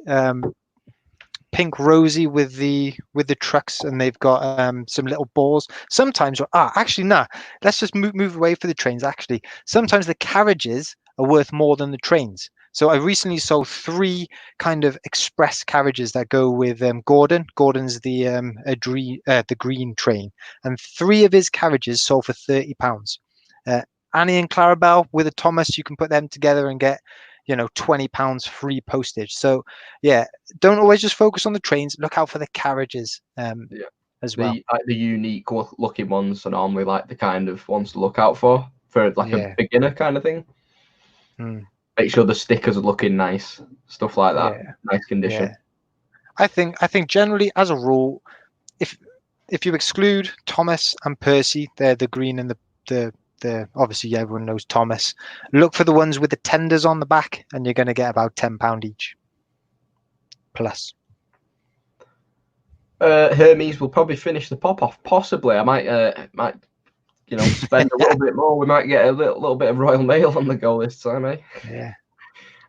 pink Rosie with the trucks and they've got some little balls. Sometimes let's just move away for the trains. Actually, sometimes the carriages are worth more than the trains. So I recently sold 3 kind of express carriages that go with Gordon. Gordon's the green train, and 3 of his carriages sold for £30. Annie and Clarabelle with a Thomas, you can put them together and get, you know, £20 free postage. So yeah, don't always just focus on the trains. Look out for the carriages as well. The unique looking ones are normally like the kind of ones to look out for like a beginner kind of thing. Make sure the stickers are looking nice, stuff like that. Nice condition. I think generally, as a rule, if you exclude Thomas and Percy, they're the green and the obviously everyone knows Thomas. Look for the ones with the tenders on the back, and you're going to get about £10 each plus. Hermes will probably finish the pop off. Possibly, I might spend a little bit more. We might get a little bit of Royal Mail on the go this time, eh? Yeah.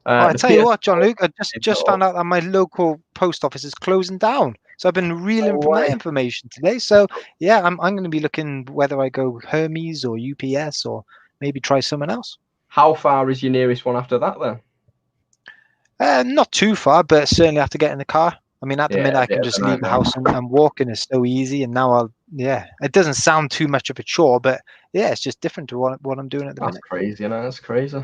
I tell you what, John-Luke, I just found out that my local post office is closing down. So I've been reeling from that information today. So yeah, I'm going to be looking whether I go Hermes or UPS or maybe try someone else. How far is your nearest one after that then? Not too far, but certainly have to get in the car. I mean, at the minute I can just leave the house and walking is so easy. And now it doesn't sound too much of a chore, but yeah, it's just different to what I'm doing at the minute. That's crazy, you know, that's crazy.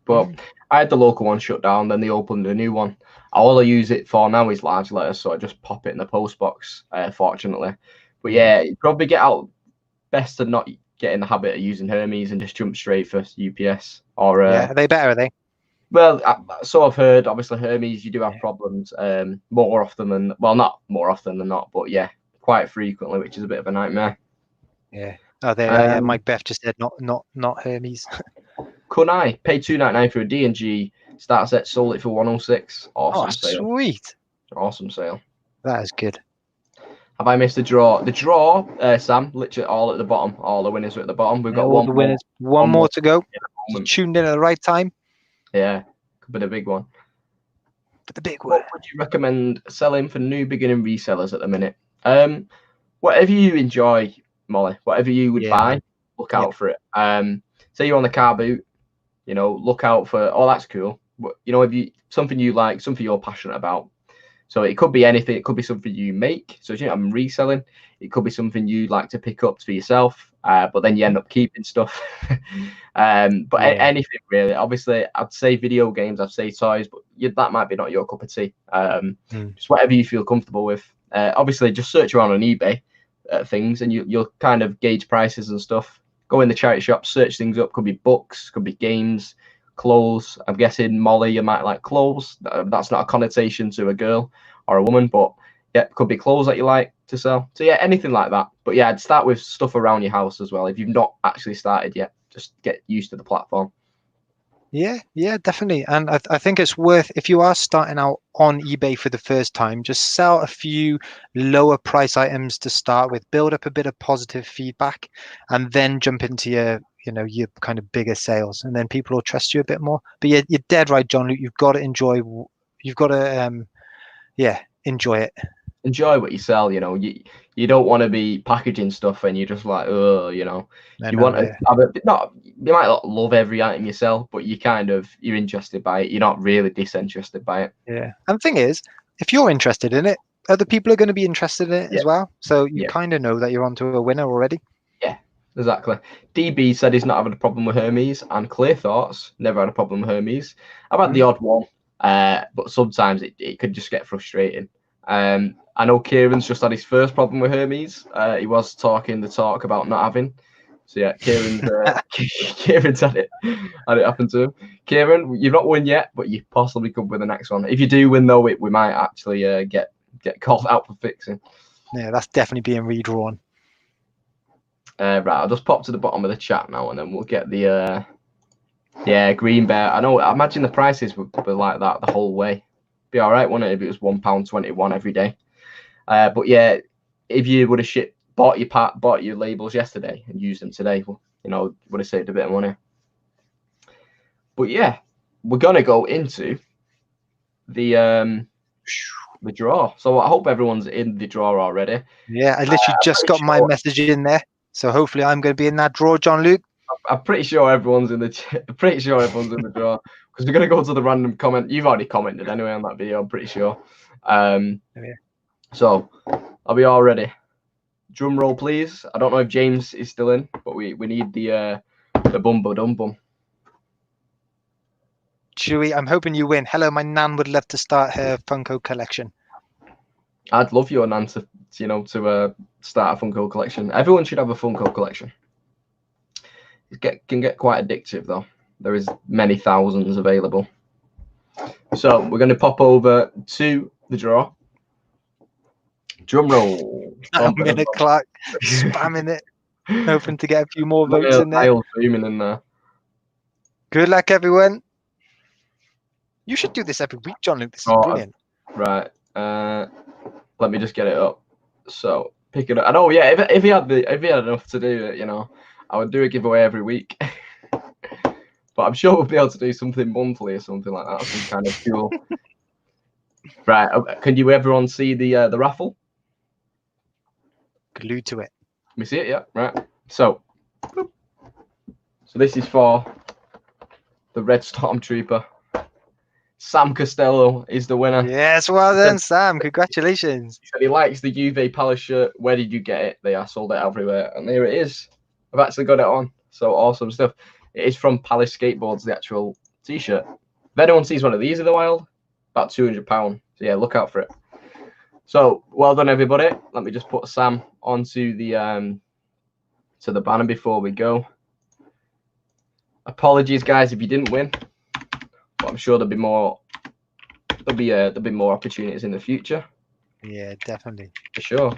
But I had the local one shut down, then they opened a new one. All I use it for now is large letters, so I just pop it in the post box, fortunately. But yeah, you probably get out best to not get in the habit of using Hermes and just jump straight for UPS. Or are they better, are they? Well, so I've heard, obviously, Hermes, you do have problems more often than, well, not more often than not, but yeah, quite frequently, which is a bit of a nightmare. Yeah. Oh, there. Mike Beth just said not Hermes. Kunai paid $2.99 for a D&G start set, sold it for $106. Awesome sale. Sweet. Awesome sale. That is good. Have I missed the draw? The draw, Sam, literally all at the bottom. All the winners are at the bottom. We've got all the winners. One more to go. You tuned in at the right time. Yeah, could be the big one. But the big one. What would you recommend selling for new beginning resellers at the minute? Whatever you enjoy, Molly. Whatever you would buy, look out for it. Say you're on the car boot, you know, look out for. Oh, that's cool. You know, if something you like, something you're passionate about. So it could be anything. It could be something you make. So you know, I'm reselling. It could be something you like to pick up for yourself, but then you end up keeping stuff. Anything really. Obviously, I'd say video games. I'd say toys, but that might be not your cup of tea. Just whatever you feel comfortable with. Obviously, just search around on eBay things, and you'll kind of gauge prices and stuff. Go in the charity shop, search things up. Could be books, could be games. Clothes. I'm guessing, Molly, you might like clothes. That's not a connotation to a girl or a woman, but yeah, could be clothes that you like to sell. So yeah, anything like that. But yeah, I'd start with stuff around your house as well. If you've not actually started yet, just get used to the platform. Yeah, definitely. And I think it's worth, if you are starting out on eBay for the first time, just sell a few lower price items to start with, build up a bit of positive feedback, and then jump into your kind of bigger sales, and then people will trust you a bit more. But yeah, you're dead right, John Luke. You've got to enjoy. You've got to, enjoy it. Enjoy what you sell. You know, you don't want to be packaging stuff and you're just like, oh, you know, you want to have you might not love every item you sell, but you're interested by it. You're not really disinterested by it. Yeah, and the thing is, if you're interested in it, other people are going to be interested in it as well. So you kind of know that you're onto a winner already. Yeah. Exactly. DB said he's not having a problem with Hermes, and Clear Thoughts never had a problem with Hermes. I've had the odd one, but sometimes it could just get frustrating. I know Kieran's just had his first problem with Hermes. He was talking the talk about not having. So yeah, Kieran's had it happen to him. Kieran, you've not won yet, but you possibly could win the next one. If you do win, though, we might actually get called out for fixing. Yeah, that's definitely being redrawn. Right, I'll just pop to the bottom of the chat now, and then we'll get the Green Bear. I imagine the prices would be like that the whole way. Be all right, wouldn't it, if it was £1.21 every day? But yeah, if you would have bought your labels yesterday and used them today, well, you know, would have saved a bit of money. But yeah, we're gonna go into the draw. So I hope everyone's in the draw already. Yeah, I literally just got my message in there. So hopefully I'm going to be in that draw, John Luke. I'm pretty sure everyone's in the draw, because we're going to go to the random comment. You've already commented anyway on that video, I'm pretty sure. So are we all ready? Drum roll, please. I don't know if James is still in, but we need the The Bumbo Dum Bum. Chewy, I'm hoping you win. Hello, my nan would love to start her Funko collection. I'd love your nan to start a Funko collection. Everyone should have a Funko collection. It can get quite addictive though. There is many thousands available. So we're going to pop over to the draw. Drum roll. I'm in a clock, spamming it, hoping to get a few more votes in there. Zooming in there. Good luck, everyone. You should do this every week, John Luke. This is brilliant. Right. Let me just get it up. So pick it up. And if he had enough to do it, I would do a giveaway every week. But I'm sure we'll be able to do something monthly or something like that. Some kind of cool. Right. Can you everyone see the raffle? Glued to it. Let me see it. Yeah. Right. So this is for the Red Stormtrooper. Sam Costello is the winner. Yes, well done, Sam. Congratulations. He said he likes the Juve Palace shirt. Where did you get it? They are sold it everywhere. And there it is. I've actually got it on. So awesome stuff. It is from Palace Skateboards, the actual t-shirt. If anyone sees one of these in the wild, about £200. So yeah, look out for it. So well done, everybody. Let me just put Sam onto the banner before we go. Apologies, guys, if you didn't win. But I'm sure there'll be more opportunities in the future. Yeah, definitely. For sure.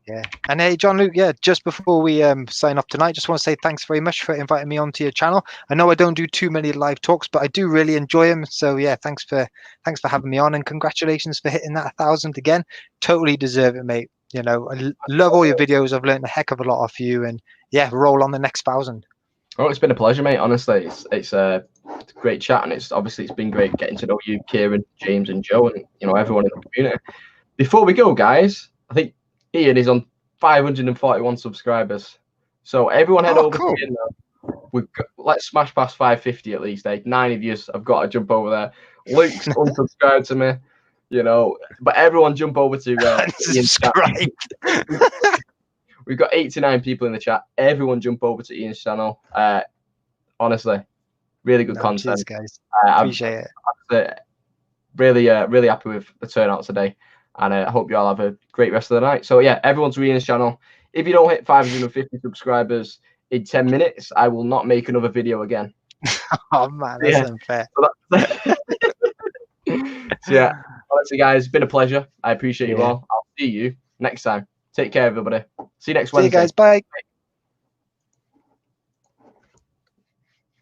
Yeah. And hey, John Luke, just before we sign off tonight, just want to say thanks very much for inviting me onto your channel. I know I don't do too many live talks, but I do really enjoy them. So yeah, thanks for having me on, and congratulations for hitting that 1,000 again. Totally deserve it, mate. I love all your videos. I've learned a heck of a lot off you, and yeah, roll on the next 1,000. Oh, it's been a pleasure, mate. Honestly, it's a great chat, and it's been great getting to know you, Kieran, James, and Joe, and everyone in the community. Before we go, guys, I think Ian is on 541 subscribers, so everyone head over to Ian now. Let's smash past 550 at least. 9 of you have got to jump over there. Luke's unsubscribed to me, but everyone jump over to Ian's chat. We've got 89 people in the chat. Everyone jump over to Ian's channel. Honestly, really good content. Cheers, guys. Appreciate it. Really happy with the turnout today. And I hope you all have a great rest of the night. So yeah, everyone to Ian's channel. If you don't hit 550 subscribers in 10 minutes, I will not make another video again. Oh man, that's unfair. So yeah, honestly, guys, it's been a pleasure. I appreciate you all. I'll see you next time. Take care, everybody. See you next Wednesday. See you guys. Bye.